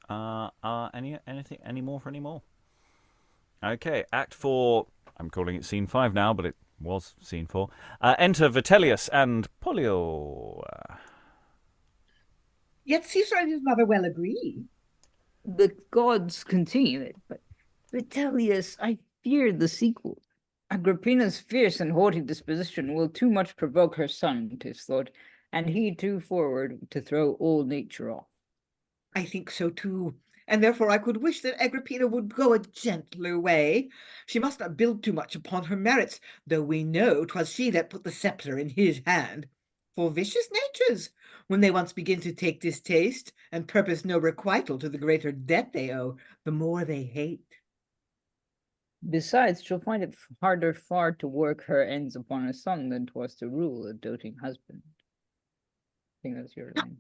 Any more? Okay, Act 4. I'm calling it Scene 5 now, but it was Scene 4. Enter Vitellius and Pollio. Yet Caesar and his mother well agree. The gods continue it, but Vitellius, I fear the sequel. Agrippina's fierce and haughty disposition will too much provoke her son, 'tis thought, and he too forward to throw all nature off. I think so too, and therefore I could wish that Agrippina would go a gentler way. She must not build too much upon her merits, though we know 'twas she that put the sceptre in his hand. For vicious natures, when they once begin to take distaste, and purpose no requital to the greater debt they owe, the more they hate. Besides, she'll find it harder far to work her ends upon a son than 'twas to rule a doting husband. I think that's your line.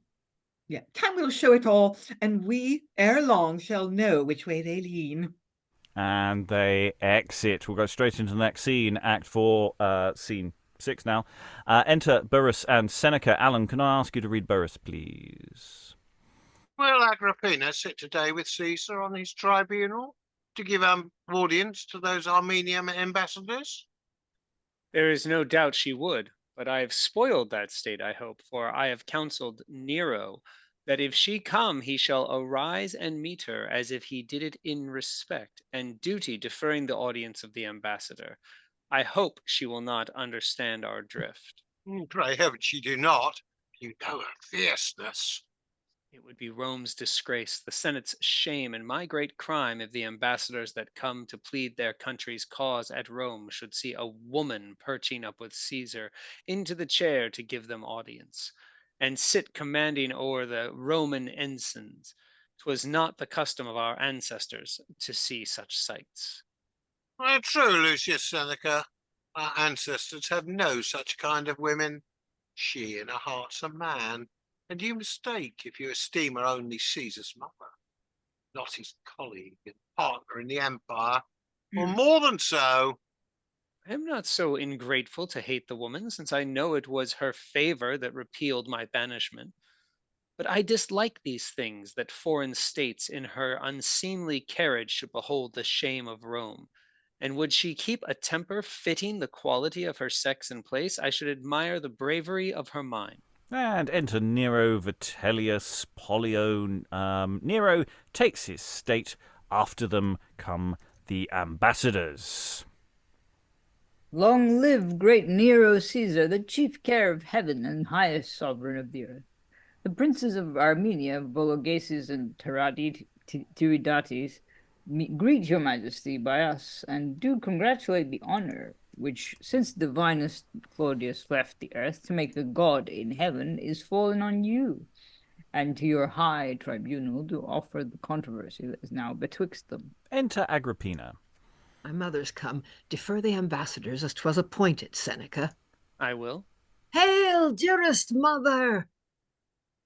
Yeah, time will show it all, and we, ere long, shall know which way they lean. And they exit. We'll go straight into the next scene, Act 4, Scene 6 now. Enter Burrhus and Seneca. Alan, can I ask you to read Burrhus, please? Will Agrippina sit today with Caesar on his tribunal to give audience to those Armenian ambassadors? There is no doubt she would, but I have spoiled that state, I hope, for I have counseled Nero that if she come, he shall arise and meet her as if he did it in respect and duty, deferring the audience of the ambassador. I hope she will not understand our drift. Pray heaven she do not. You know her fierceness. It would be Rome's disgrace, the Senate's shame, and my great crime if the ambassadors that come to plead their country's cause at Rome should see a woman perching up with Caesar into the chair to give them audience, and sit commanding o'er the Roman ensigns. 'Twas not the custom of our ancestors to see such sights. True, Lucius Seneca. Our ancestors had no such kind of women. She in her heart's a man, and you mistake if you esteem her only Caesar's mother, not his colleague and partner in the empire, or more than so. I am not so ingrateful to hate the woman, since I know it was her favor that repealed my banishment. But I dislike these things, that foreign states in her unseemly carriage should behold the shame of Rome. And would she keep a temper fitting the quality of her sex and place, I should admire the bravery of her mind. And enter Nero, Vitellius, Pollio. Nero takes his state. After them come the ambassadors. Long live great Nero Caesar, the chief care of heaven and highest sovereign of the earth. The princes of Armenia, Vologases and Tiridates, greet your majesty by us, and do congratulate the honor which, since divinest Claudius left the earth to make a god in heaven, is fallen on you, and to your high tribunal to offer the controversy that is now betwixt them. Enter Agrippina. My mother's come. Defer the ambassadors as 'twas appointed, Seneca. I will. Hail, dearest mother!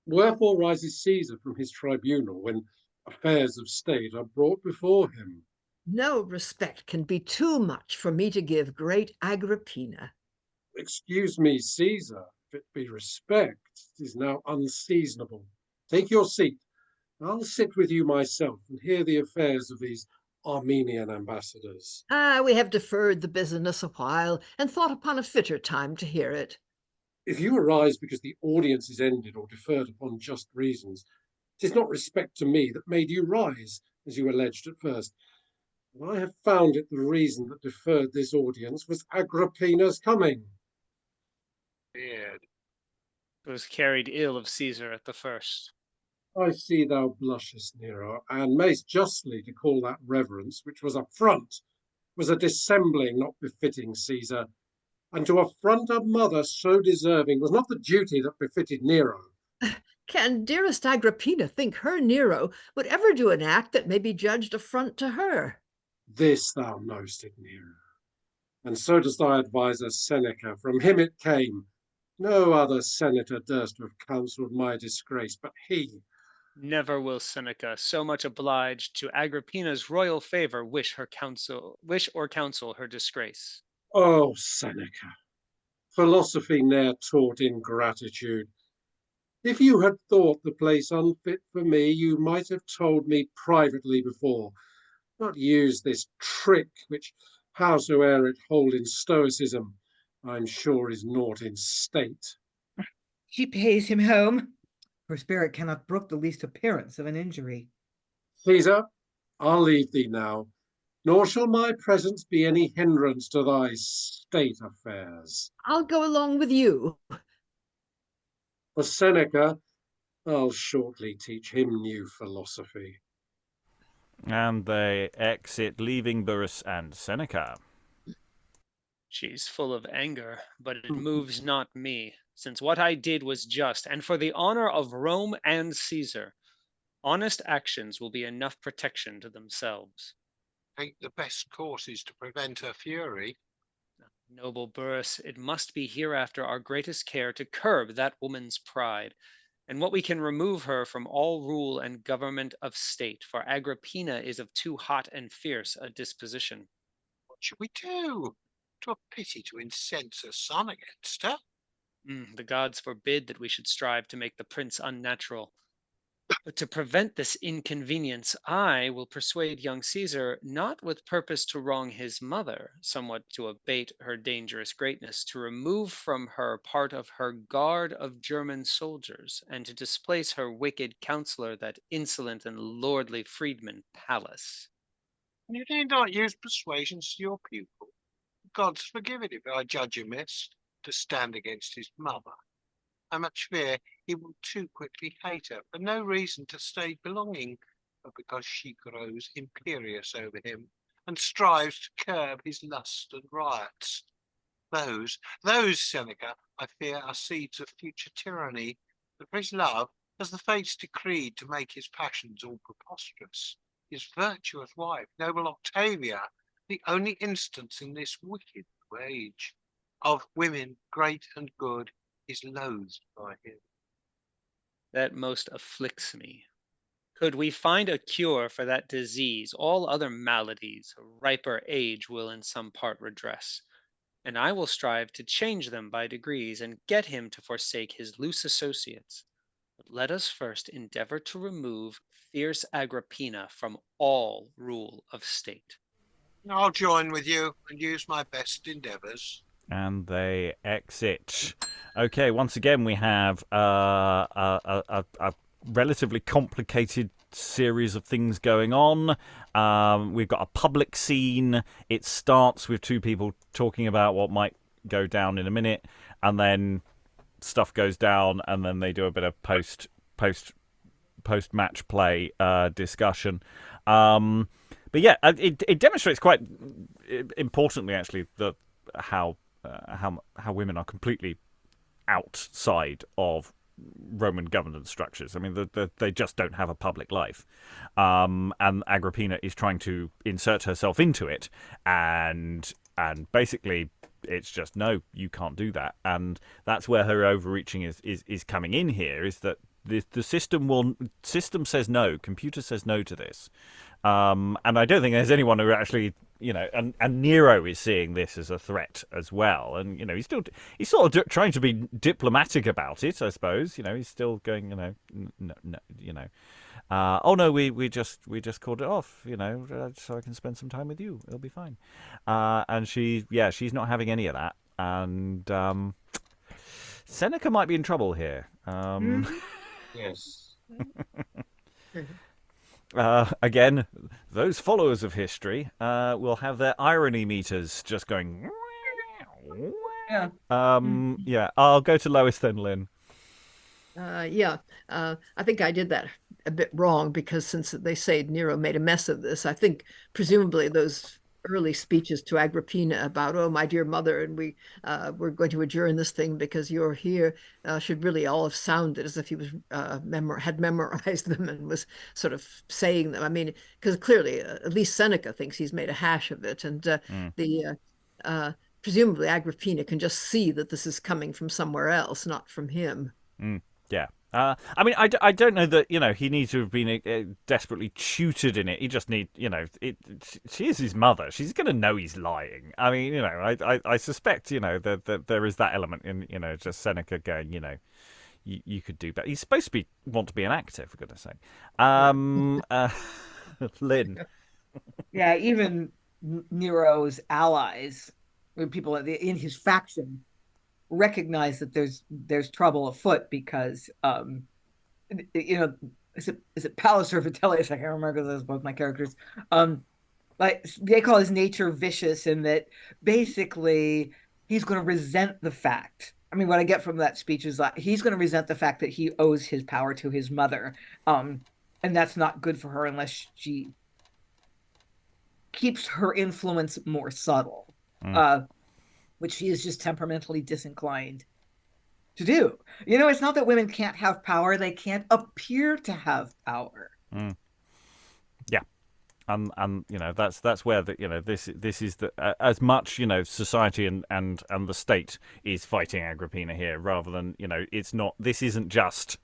Wherefore rises Caesar from his tribunal when affairs of state are brought before him? No respect can be too much for me to give great Agrippina. Excuse me, Caesar, if it be respect, it is now unseasonable. Take your seat. I'll sit with you myself and hear the affairs of these Armenian ambassadors. We have deferred the business a while, and thought upon a fitter time to hear it. If you arise because the audience is ended or deferred upon just reasons, 'tis not respect to me that made you rise, as you alleged at first. And I have found it the reason that deferred this audience was Agrippina's coming. Beard. It was carried ill of Caesar at the first. I see thou blushest, Nero, and mayst justly to call that reverence, which was affront, was a dissembling not befitting Caesar, and to affront a mother so deserving was not the duty that befitted Nero. Can dearest Agrippina think her Nero would ever do an act that may be judged affront to her? This thou knowst it, Nero, and so does thy adviser Seneca. From him it came. No other senator durst have counselled my disgrace, but he. Never will Seneca, so much obliged to Agrippina's royal favor, wish or counsel her disgrace. Oh, Seneca, philosophy ne'er taught ingratitude. If you had thought the place unfit for me, you might have told me privately before, not use this trick, which howsoe'er it hold in stoicism, I'm sure is naught in state. She pays him home. Her spirit cannot brook the least appearance of an injury. Caesar, I'll leave thee now, nor shall my presence be any hindrance to thy state affairs. I'll go along with you. For Seneca, I'll shortly teach him new philosophy. And they exit, leaving Burrhus and Seneca. She's full of anger, but it moves not me, since what I did was just, and for the honor of Rome and Caesar. Honest actions will be enough protection to themselves. I think the best course is to prevent her fury. Noble Burrhus, it must be hereafter our greatest care to curb that woman's pride, and what we can remove her from all rule and government of state, for Agrippina is of too hot and fierce a disposition. What should we do? 'Twere pity to incense her son against her. The gods forbid that we should strive to make the prince unnatural. But to prevent this inconvenience, I will persuade young Caesar, not with purpose to wrong his mother, somewhat to abate her dangerous greatness, to remove from her part of her guard of German soldiers, and to displace her wicked counselor, that insolent and lordly freedman, Pallas. You need not use persuasions to your pupil. Gods forgive it if I judge amiss, to stand against his mother. I much fear he will too quickly hate her, for no reason to state belonging, but because she grows imperious over him, and strives to curb his lust and riots. Those, Seneca, I fear, are seeds of future tyranny, but for his love, as the fates decreed to make his passions all preposterous, his virtuous wife, noble Octavia, the only instance in this wicked age of women great and good, is loathed by him. That most afflicts me. Could we find a cure for that disease, all other maladies a riper age will in some part redress, and I will strive to change them by degrees, and get him to forsake his loose associates. But let us first endeavor to remove fierce Agrippina from all rule of state. I'll join with you and use my best endeavours. And they exit. Okay, once again we have a relatively complicated series of things going on. We've got a public scene. It starts with two people talking about what might go down in a minute, and then stuff goes down, and then they do a bit of post match play discussion. But yeah, it demonstrates quite importantly actually that how women are completely outside of Roman governance structures. I mean, they just don't have a public life, and Agrippina is trying to insert herself into it, and basically it's just no, you can't do that, and that's where her overreaching is coming in here. Is that the system says no, computer says no to this, and I don't think there's anyone who actually. And Nero is seeing this as a threat as well, and he's sort of trying to be diplomatic about it, I suppose. He's still going, no. Oh no, we just called it off, so I can spend some time with you. It'll be fine. And she's not having any of that, and Seneca might be in trouble here. Yes. Again, those followers of history will have their irony meters just going. Yeah. I'll go to Lois then, Lynn. I think I did that a bit wrong, because since they say Nero made a mess of this, I think presumably those early speeches to Agrippina about, oh, my dear mother, and we're going to adjourn this thing because you're here, should really all have sounded as if he was had memorized them and was sort of saying them. I mean, because clearly, at least Seneca thinks he's made a hash of it, and presumably Agrippina can just see that this is coming from somewhere else, not from him. Yeah. I mean, I don't know that, he needs to have been desperately tutored in it. He just she is his mother. She's going to know he's lying. I mean, I suspect, that there is that element in, just Seneca going, you could do better. He's supposed to want to be an actor, for goodness sake. Lynn. Yeah, even Nero's allies, or people in his faction, recognize that there's trouble afoot because is it Pallas or Vitellius? I can't remember because those are both my characters. Like they call his nature vicious, and that basically he's going to resent the fact. I mean, what I get from that speech is that he's going to resent the fact that he owes his power to his mother, and that's not good for her unless she keeps her influence more subtle, which she is just temperamentally disinclined to do. It's not that women can't have power; they can't appear to have power. Yeah, and that's where this is the as much society and the state is fighting Agrippina here, rather than it's not. This isn't just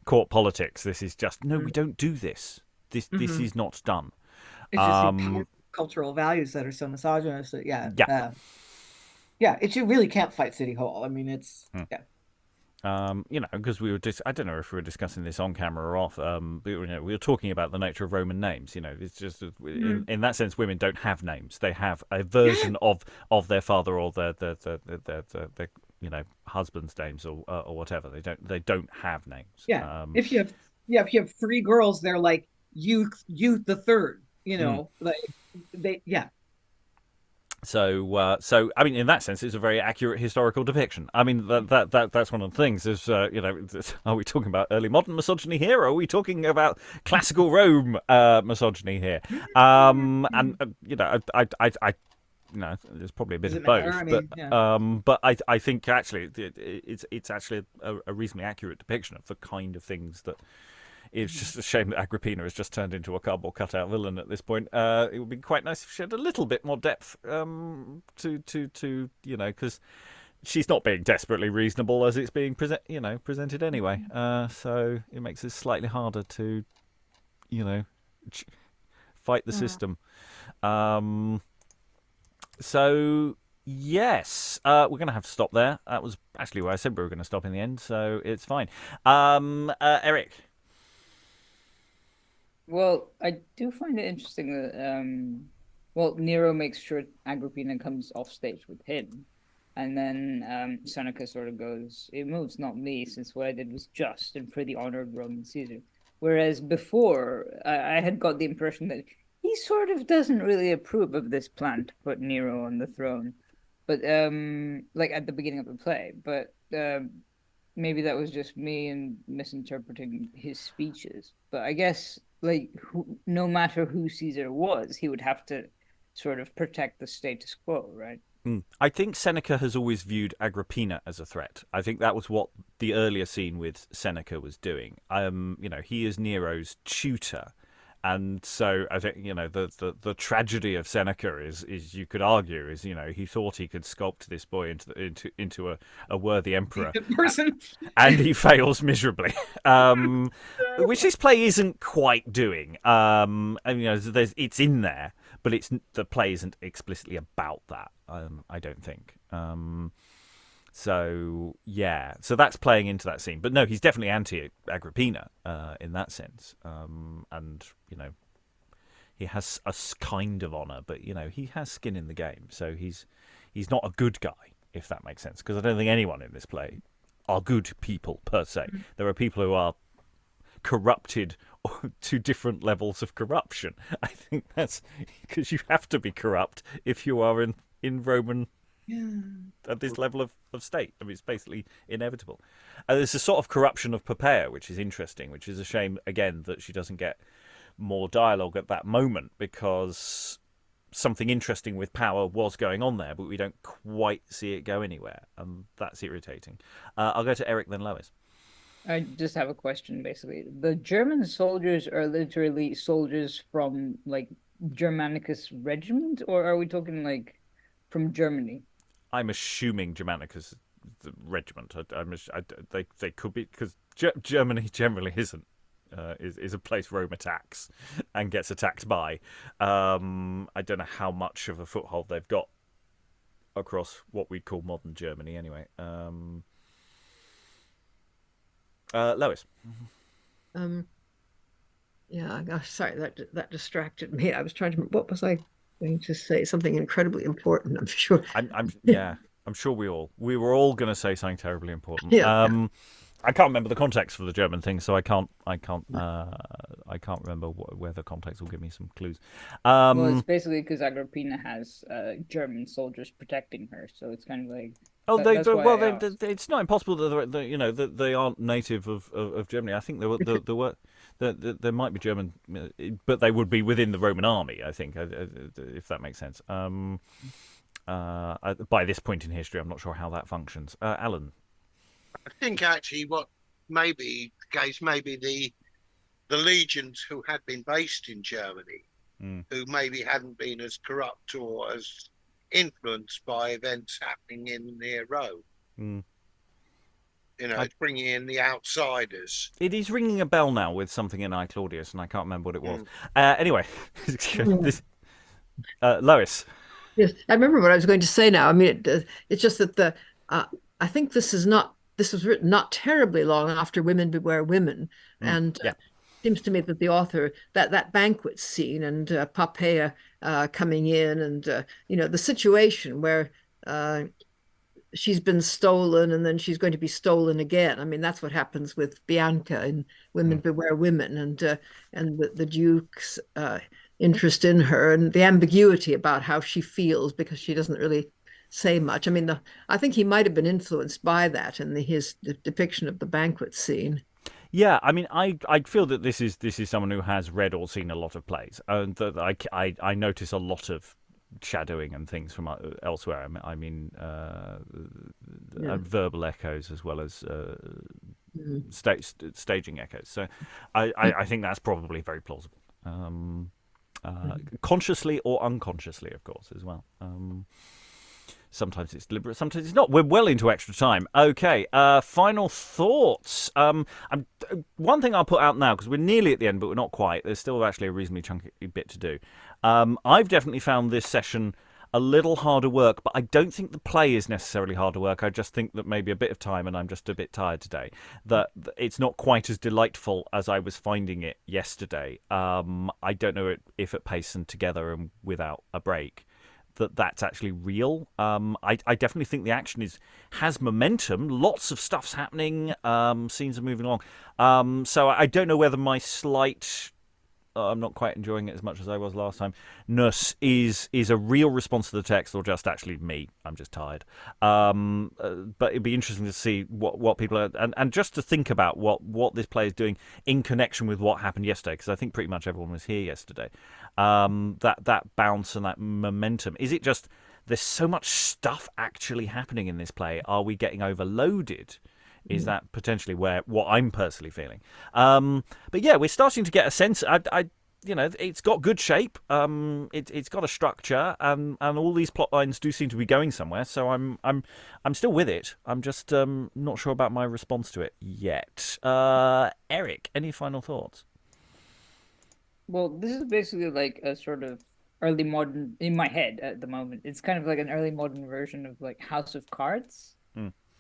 court politics. This is just no, we don't do this. This is not done. It's just cultural values that are so misogynist that you really can't fight City Hall. I mean, it's because we were I don't know if we were discussing this on camera or off. But, we were talking about the nature of Roman names. It's just in that sense, women don't have names. They have a version of their father or their husband's names or whatever. They don't have names. Yeah. If you have three girls, they're like youth the third. Like they So I mean, in that sense, it's a very accurate historical depiction. I mean, that's one of the things. Is are we talking about early modern misogyny here, or are we talking about classical Rome misogyny here? And there's probably a bit of both. But I think actually it's actually a reasonably accurate depiction of the kind of things that. It's just a shame that Agrippina has just turned into a cardboard cutout villain at this point. It would be quite nice if she had a little bit more depth because she's not being desperately reasonable as it's being presented anyway. So it makes it slightly harder to, fight the system. So yes, we're going to have to stop there. That was actually where I said we were going to stop in the end, so it's fine. Eric. Well, I do find it interesting that, Nero makes sure Agrippina comes off stage with him. And then Seneca sort of goes, it moves not me, since what I did was just and for the honor of Roman Caesar. Whereas before, I had got the impression that he sort of doesn't really approve of this plan to put Nero on the throne. But, like at the beginning of the play. But maybe that was just me and misinterpreting his speeches. But I guess... no matter who Caesar was, he would have to sort of protect the status quo, right? I think Seneca has always viewed Agrippina as a threat. I think that was what the earlier scene with Seneca was doing. He is Nero's tutor. And so I think, the tragedy of Seneca is you could argue is, he thought he could sculpt this boy into a worthy emperor person. And he fails miserably, which this play isn't quite doing. It's in there, but the play isn't explicitly about that. I don't think. So that's playing into that scene. But no, he's definitely anti-Agrippina in that sense. And he has a kind of honor, but he has skin in the game. So he's not a good guy, if that makes sense. Because I don't think anyone in this play are good people per se. Mm-hmm. There are people who are corrupted to different levels of corruption. I think that's because you have to be corrupt if you are in Roman. Yeah. At this level of state. I mean, it's basically inevitable. There's a sort of corruption of Poppaea, which is interesting, which is a shame, again, that she doesn't get more dialogue at that moment, because something interesting with power was going on there, but we don't quite see it go anywhere, and that's irritating. I'll go to Eric, then Lois. I just have a question, basically. The German soldiers are literally soldiers from, Germanicus regiment, or are we talking, from Germany? I'm assuming Germanicus the regiment. They could be, because Germany generally isn't is a place Rome attacks and gets attacked by. I don't know how much of a foothold they've got across what we'd call modern Germany. Anyway, Lois. Yeah, gosh, sorry, that distracted me. I was trying to remember, what was I going to say? Something incredibly important, I'm sure. I'm sure we were all going to say something terribly important. Yeah. I can't remember the context for the German thing, so I can't remember where the context will give me some clues. Well, it's basically because Agrippina has German soldiers protecting her, so it's kind of like. Oh, it's not impossible that they aren't native of Germany. I think there might be German, but they would be within the Roman army. I think, if that makes sense. By this point in history, I'm not sure how that functions. Alan. I think actually what may be the case, maybe the legions who had been based in Germany, who maybe hadn't been as corrupt or as influenced by events happening in Nero. It's bringing in the outsiders. It is ringing a bell now with something in I Claudius, and I can't remember what it was. Anyway, Lois. Yes, I remember what I was going to say now. I mean, it's just that I think this was written not terribly long after Women Beware Women, and it seems to me that the author, that banquet scene and Poppaea coming in, and the situation where she's been stolen and then she's going to be stolen again. I mean, that's what happens with Bianca in Women Beware Women, and the Duke's interest in her and the ambiguity about how she feels, because she doesn't really say much. I mean, I think he might have been influenced by that in his depiction of the banquet scene. Yeah, I mean, I feel that this is someone who has read or seen a lot of plays, and that I notice a lot of shadowing and things from elsewhere. I mean, verbal echoes as well as staging echoes. So I think that's probably very plausible, consciously or unconsciously, of course, as well. Sometimes it's deliberate, sometimes it's not. We're well into extra time. Okay, final thoughts. One thing I'll put out now, because we're nearly at the end, but we're not quite. There's still actually a reasonably chunky bit to do. I've definitely found this session a little harder work, but I don't think the play is necessarily harder work. I just think that maybe a bit of time, and I'm just a bit tired today, that it's not quite as delightful as I was finding it yesterday. I don't know if at pace and together and without a break, that's actually real. I definitely think the action has momentum. Lots of stuff's happening. Scenes are moving along. So I don't know whether my slight, I'm not quite enjoying it as much as I was last time, ness is a real response to the text, or just actually me. I'm just tired. But it'd be interesting to see what people are, and just to think about what this play is doing in connection with what happened yesterday, because I think pretty much everyone was here yesterday. That bounce and that momentum. Is it just there's so much stuff actually happening in this play? Are we getting overloaded? Is that potentially what I'm personally feeling? But yeah, we're starting to get a sense. It's got good shape. It's got a structure, and all these plot lines do seem to be going somewhere. So I'm still with it. I'm just not sure about my response to it yet. Eric, any final thoughts? Well, this is basically like a sort of early modern, in my head at the moment. It's kind of like an early modern version of like House of Cards.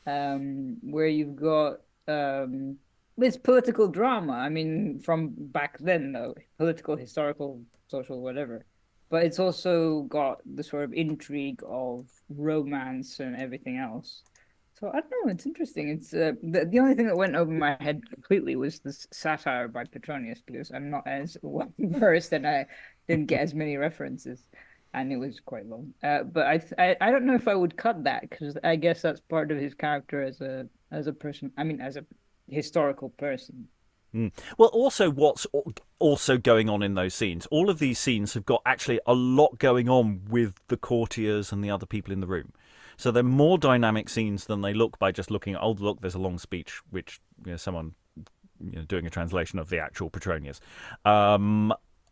Where you've got this political drama. I mean, from back then, though, political, historical, social, whatever. But it's also got the sort of intrigue of romance and everything else. So I don't know. It's interesting. It's the only thing that went over my head completely was this satire by Petronius, because I'm not as well versed and I didn't get as many references. And it was quite long. But I don't know if I would cut that, because I guess that's part of his character as a person. I mean, as a historical person. Well, also what's also going on in those scenes. All of these scenes have got actually a lot going on with the courtiers and the other people in the room. So they're more dynamic scenes than they look by just looking at, oh, look, there's a long speech, which someone doing a translation of the actual Petronius.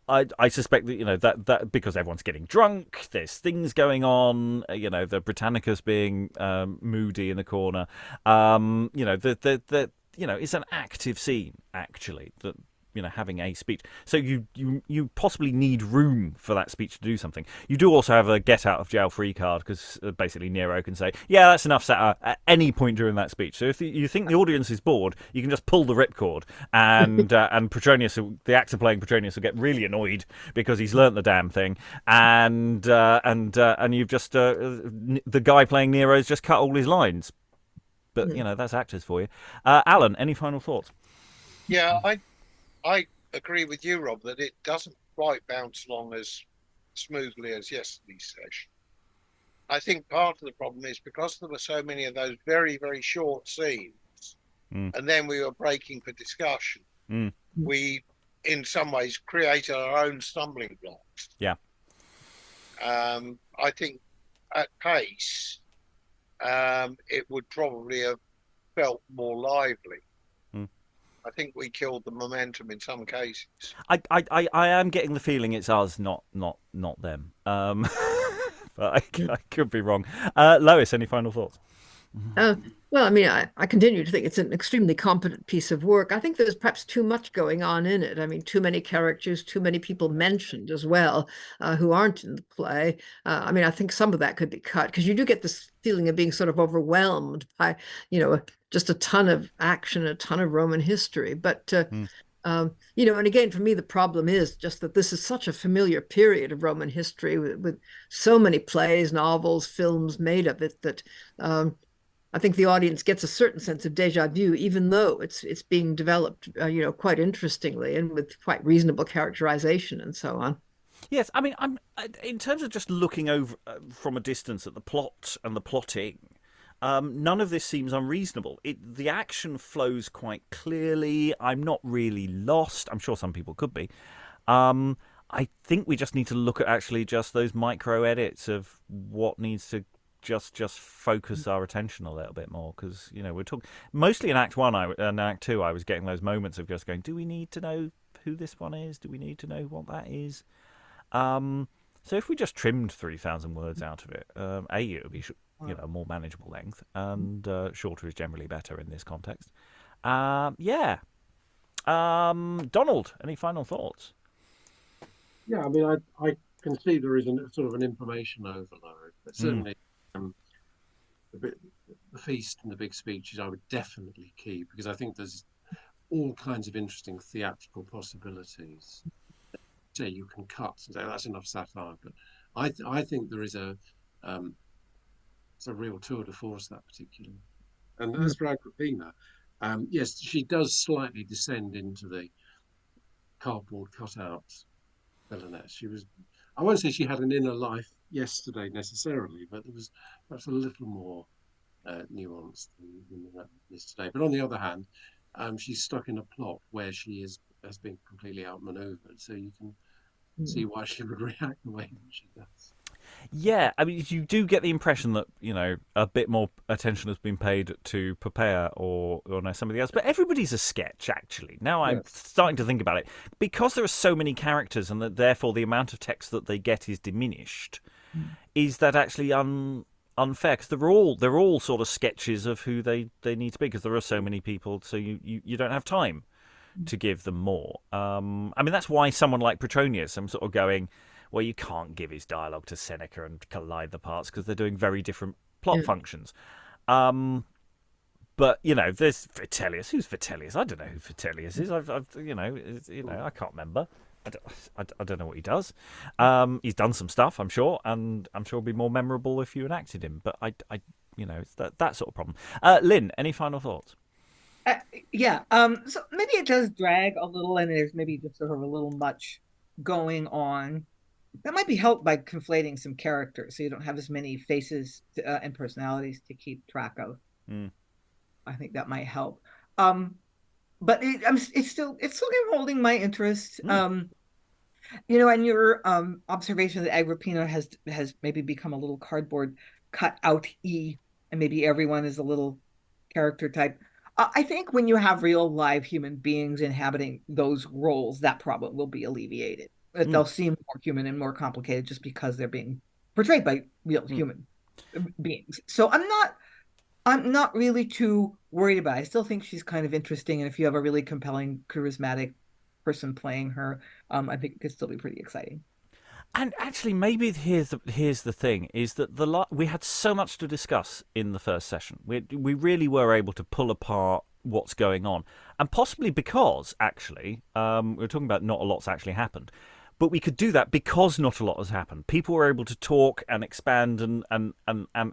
I suspect that that because everyone's getting drunk, there's things going on. The Britannicus being moody in the corner. It's an active scene actually. having a speech. So you possibly need room for that speech to do something. You do also have a get out of jail free card, because basically Nero can say, yeah, that's enough satire at any point during that speech. So if you think the audience is bored, you can just pull the ripcord, and Petronius, the actor playing Petronius, will get really annoyed because he's learnt the damn thing, and you've just the guy playing Nero's just cut all his lines. But that's actors for you. Alan, any final thoughts? Yeah, I agree with you, Rob, that it doesn't quite bounce along as smoothly as yesterday's session. I think part of the problem is because there were so many of those very, very short scenes, and then we were breaking for discussion, we, in some ways, created our own stumbling blocks. Yeah. I think at pace, it would probably have felt more lively. I think we killed the momentum in some cases. I am getting the feeling it's us, not them. But I could be wrong. Lois, any final thoughts? Well, I mean, I continue to think it's an extremely competent piece of work. I think there's perhaps too much going on in it. I mean, too many characters, too many people mentioned as well, who aren't in the play. I mean, I think some of that could be cut, because you do get this feeling of being sort of overwhelmed by, just a ton of action, a ton of Roman history. But, and again, for me, the problem is just that this is such a familiar period of Roman history with so many plays, novels, films made of it that I think the audience gets a certain sense of déjà vu, even though it's being developed, quite interestingly and with quite reasonable characterization and so on. Yes, I mean, I'm in terms of just looking over from a distance at the plot and the plotting. None of this seems unreasonable. The action flows quite clearly. I'm not really lost. I'm sure some people could be. I think we just need to look at actually just those micro edits of what needs to just focus our attention a little bit more, because we're talking mostly in Act 1 and Act 2. I was getting those moments of just going, do we need to know who this one is? Do we need to know what that is? So if we just trimmed 3,000 words out of it, it would be a more manageable length, and shorter is generally better in this context. Donald, any final thoughts? Yeah, I mean, I can see there is sort of an information overload, but certainly the feast and the big speeches I would definitely keep, because I think there's all kinds of interesting theatrical possibilities. Say you can cut and say that's enough satire, but I think there is it's a real tour de force, that particular. And as for Agrippina, yes, she does slightly descend into the cardboard cutout villainess. She was, I won't say she had an inner life yesterday necessarily, but there was perhaps a little more nuance than that yesterday. But on the other hand, she's stuck in a plot where she has been completely outmaneuvered, so you can see why she would react the way that she does. Yeah, I mean, you do get the impression that a bit more attention has been paid to Poppaea or somebody else, but everybody's a sketch actually. Now I'm starting to think about it, because there are so many characters, and that therefore the amount of text that they get is diminished. Is that actually unfair? Because they're all sort of sketches of who they need to be, because there are so many people, so you don't have time to give them more. I mean, that's why someone like Petronius, I'm sort of going, well, you can't give his dialogue to Seneca and collide the parts, because they're doing very different plot functions. But there's Vitellius. Who's Vitellius? I don't know who Vitellius is. I can't remember. I don't know what he does. He's done some stuff, I'm sure, and I'm sure it'll be more memorable if you enacted him. But it's that sort of problem. Lynn, any final thoughts? So maybe it does drag a little, and there's maybe just sort of a little much going on. That might be helped by conflating some characters, so you don't have as many faces and personalities to keep track of. I think that might help. But it's still holding my interest. And your observation that Agrippina has maybe become a little cardboard cut out-y, and maybe everyone is a little character type. I think when you have real live human beings inhabiting those roles, that problem will be alleviated. They'll seem more human and more complicated just because they're being portrayed by real human beings. So I'm not really too worried about it. I still think she's kind of interesting, and if you have a really compelling, charismatic person playing her, I think it could still be pretty exciting. And actually, maybe here's the thing: is that we had so much to discuss in the first session. We really were able to pull apart what's going on, and possibly because actually we were talking about not a lot's actually happened, but we could do that because not a lot has happened. People were able to talk and expand, and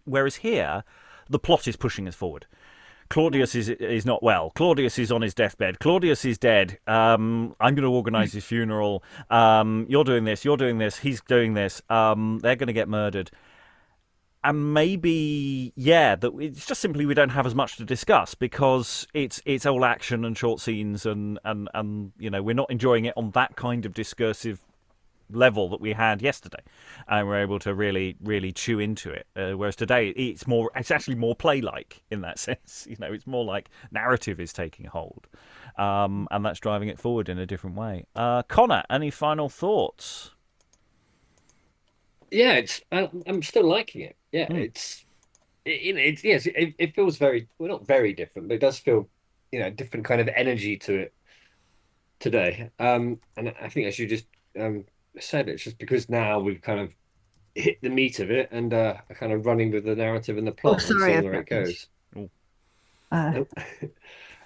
whereas here, the plot is pushing us forward. Claudius is not well. Claudius is on his deathbed. Claudius is dead. I'm going to organise his funeral. You're doing this. You're doing this. He's doing this. They're going to get murdered. And maybe, that it's just simply we don't have as much to discuss because it's all action and short scenes, and we're not enjoying it on that kind of discursive level that we had yesterday, and we're able to really chew into it, whereas today it's actually more play-like in that sense. It's more like narrative is taking hold, and that's driving it forward in a different way. Connor, any final thoughts? I'm still liking it. It feels very, well, not very different, but it does feel different kind of energy to it today, and I think as you just said, it's just because now we've kind of hit the meat of it and are kind of running with the narrative and the plot and seeing where it goes.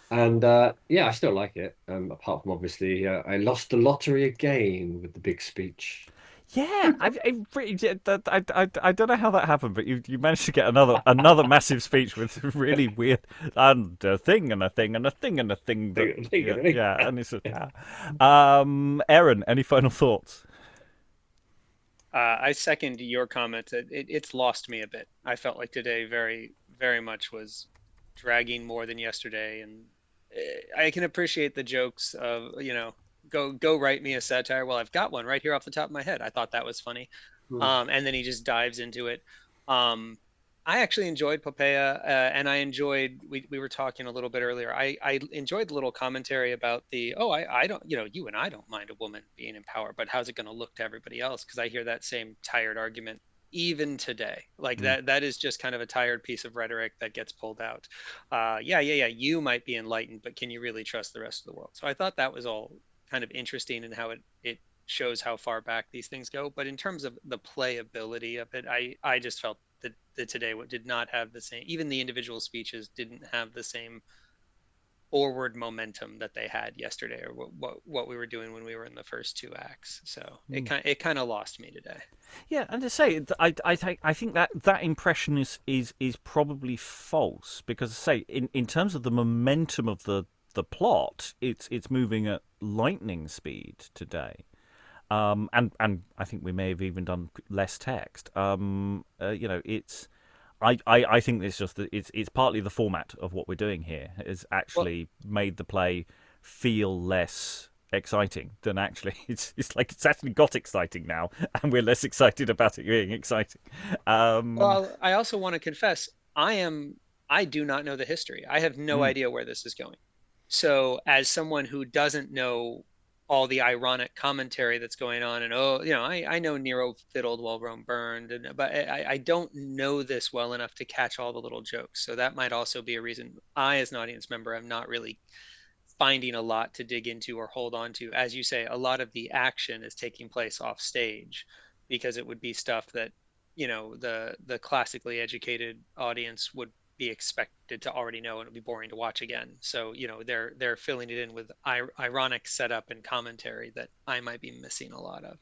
And I still like it, apart from obviously I lost the lottery again with the big speech. I don't know how that happened, but you managed to get another massive speech with really weird and a thing and a thing and a thing and a thing. And it's Aaron, any final thoughts? I second your comment. It's lost me a bit. I felt like today very, very much was dragging more than yesterday, and I can appreciate the jokes of go write me a satire. Well, I've got one right here off the top of my head. I thought that was funny, and then he just dives into it. I actually enjoyed Poppaea, and I enjoyed, we were talking a little bit earlier, I enjoyed the little commentary about I don't, you and I don't mind a woman being in power, but how's it going to look to everybody else? Because I hear that same tired argument even today. Like that is just kind of a tired piece of rhetoric that gets pulled out. You might be enlightened, but can you really trust the rest of the world? So I thought that was all kind of interesting in how it shows how far back these things go. But in terms of the playability of it, I just felt that today did not have the same, even the individual speeches didn't have the same forward momentum that they had yesterday, or what we were doing when we were in the first two acts. So it kind of lost me today. Yeah, and to say, I think that impression is probably false, because say in terms of the momentum of the plot, it's moving at lightning speed today. And I think we may have even done less text. It's I think it's just that it's partly the format of what we're doing here has actually made the play feel less exciting than actually it's like it's actually got exciting now, and we're less excited about it being exciting. Well, I also want to confess I do not know the history. I have no idea where this is going. So as someone who doesn't know all the ironic commentary that's going on, and I know Nero fiddled while Rome burned, but I don't know this well enough to catch all the little jokes. So that might also be a reason I, as an audience member, am not really finding a lot to dig into or hold on to. As you say, a lot of the action is taking place off stage, because it would be stuff that the classically educated audience would be expected to already know, and it'd be boring to watch again. So they're filling it in with ironic setup and commentary that I might be missing a lot of.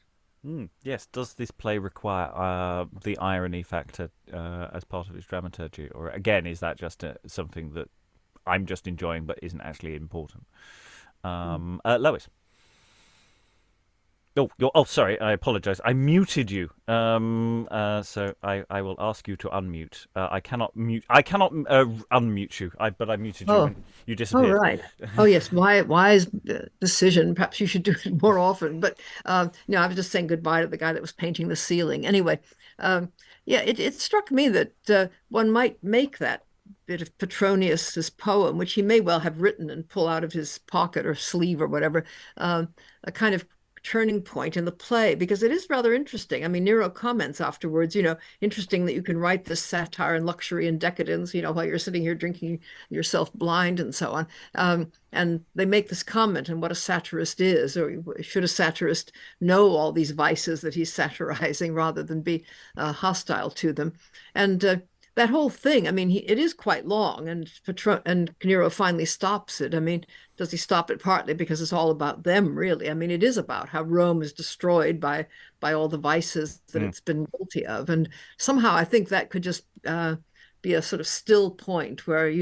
Yes. Does this play require the irony factor as part of its dramaturgy, or again is that just something that I'm just enjoying but isn't actually important? Lois. Sorry, I apologize. I muted you. So I will ask you to unmute. I cannot unmute you. But I muted you when you disappeared. Oh, right. Oh, yes. Wise decision. Perhaps you should do it more often. But I was just saying goodbye to the guy that was painting the ceiling. Anyway, it struck me that one might make that bit of Petronius's poem, which he may well have written and pull out of his pocket or sleeve or whatever, a kind of turning point in the play, because it is rather interesting. I mean, Nero comments afterwards, interesting that you can write this satire and luxury and decadence, while you're sitting here drinking yourself blind and so on. And they make this comment on what a satirist is, or should a satirist know all these vices that he's satirizing rather than be hostile to them. And that whole thing, I mean, it is quite long, and Nero finally stops it. I mean, does he stop it partly because it's all about them, really? I mean, it is about how Rome is destroyed by all the vices that it's been guilty of. And somehow I think that could just be a sort of still point where,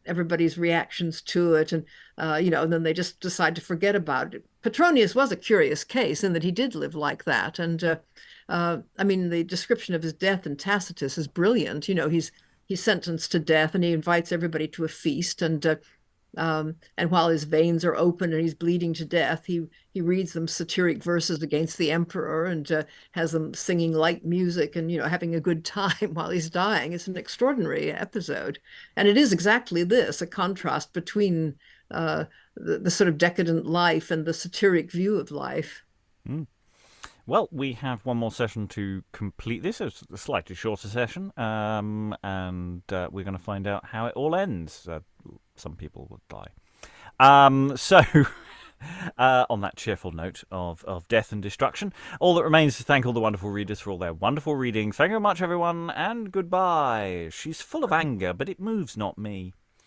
everybody's reactions to it, and, and then they just decide to forget about it. Petronius was a curious case in that he did live like that. And I mean, the description of his death in Tacitus is brilliant. He's sentenced to death, and he invites everybody to a feast. And while his veins are open and he's bleeding to death, he reads them satiric verses against the emperor, and has them singing light music and having a good time while he's dying. It's an extraordinary episode, and it is exactly this, a contrast between the sort of decadent life and the satiric view of life. Well, we have one more session to complete this. It's a slightly shorter session, and we're going to find out how it all ends. Some people will die. So, on that cheerful note of death and destruction, all that remains to thank all the wonderful readers for all their wonderful reading. Thank you very much, everyone, and goodbye. She's full of anger, but it moves not me.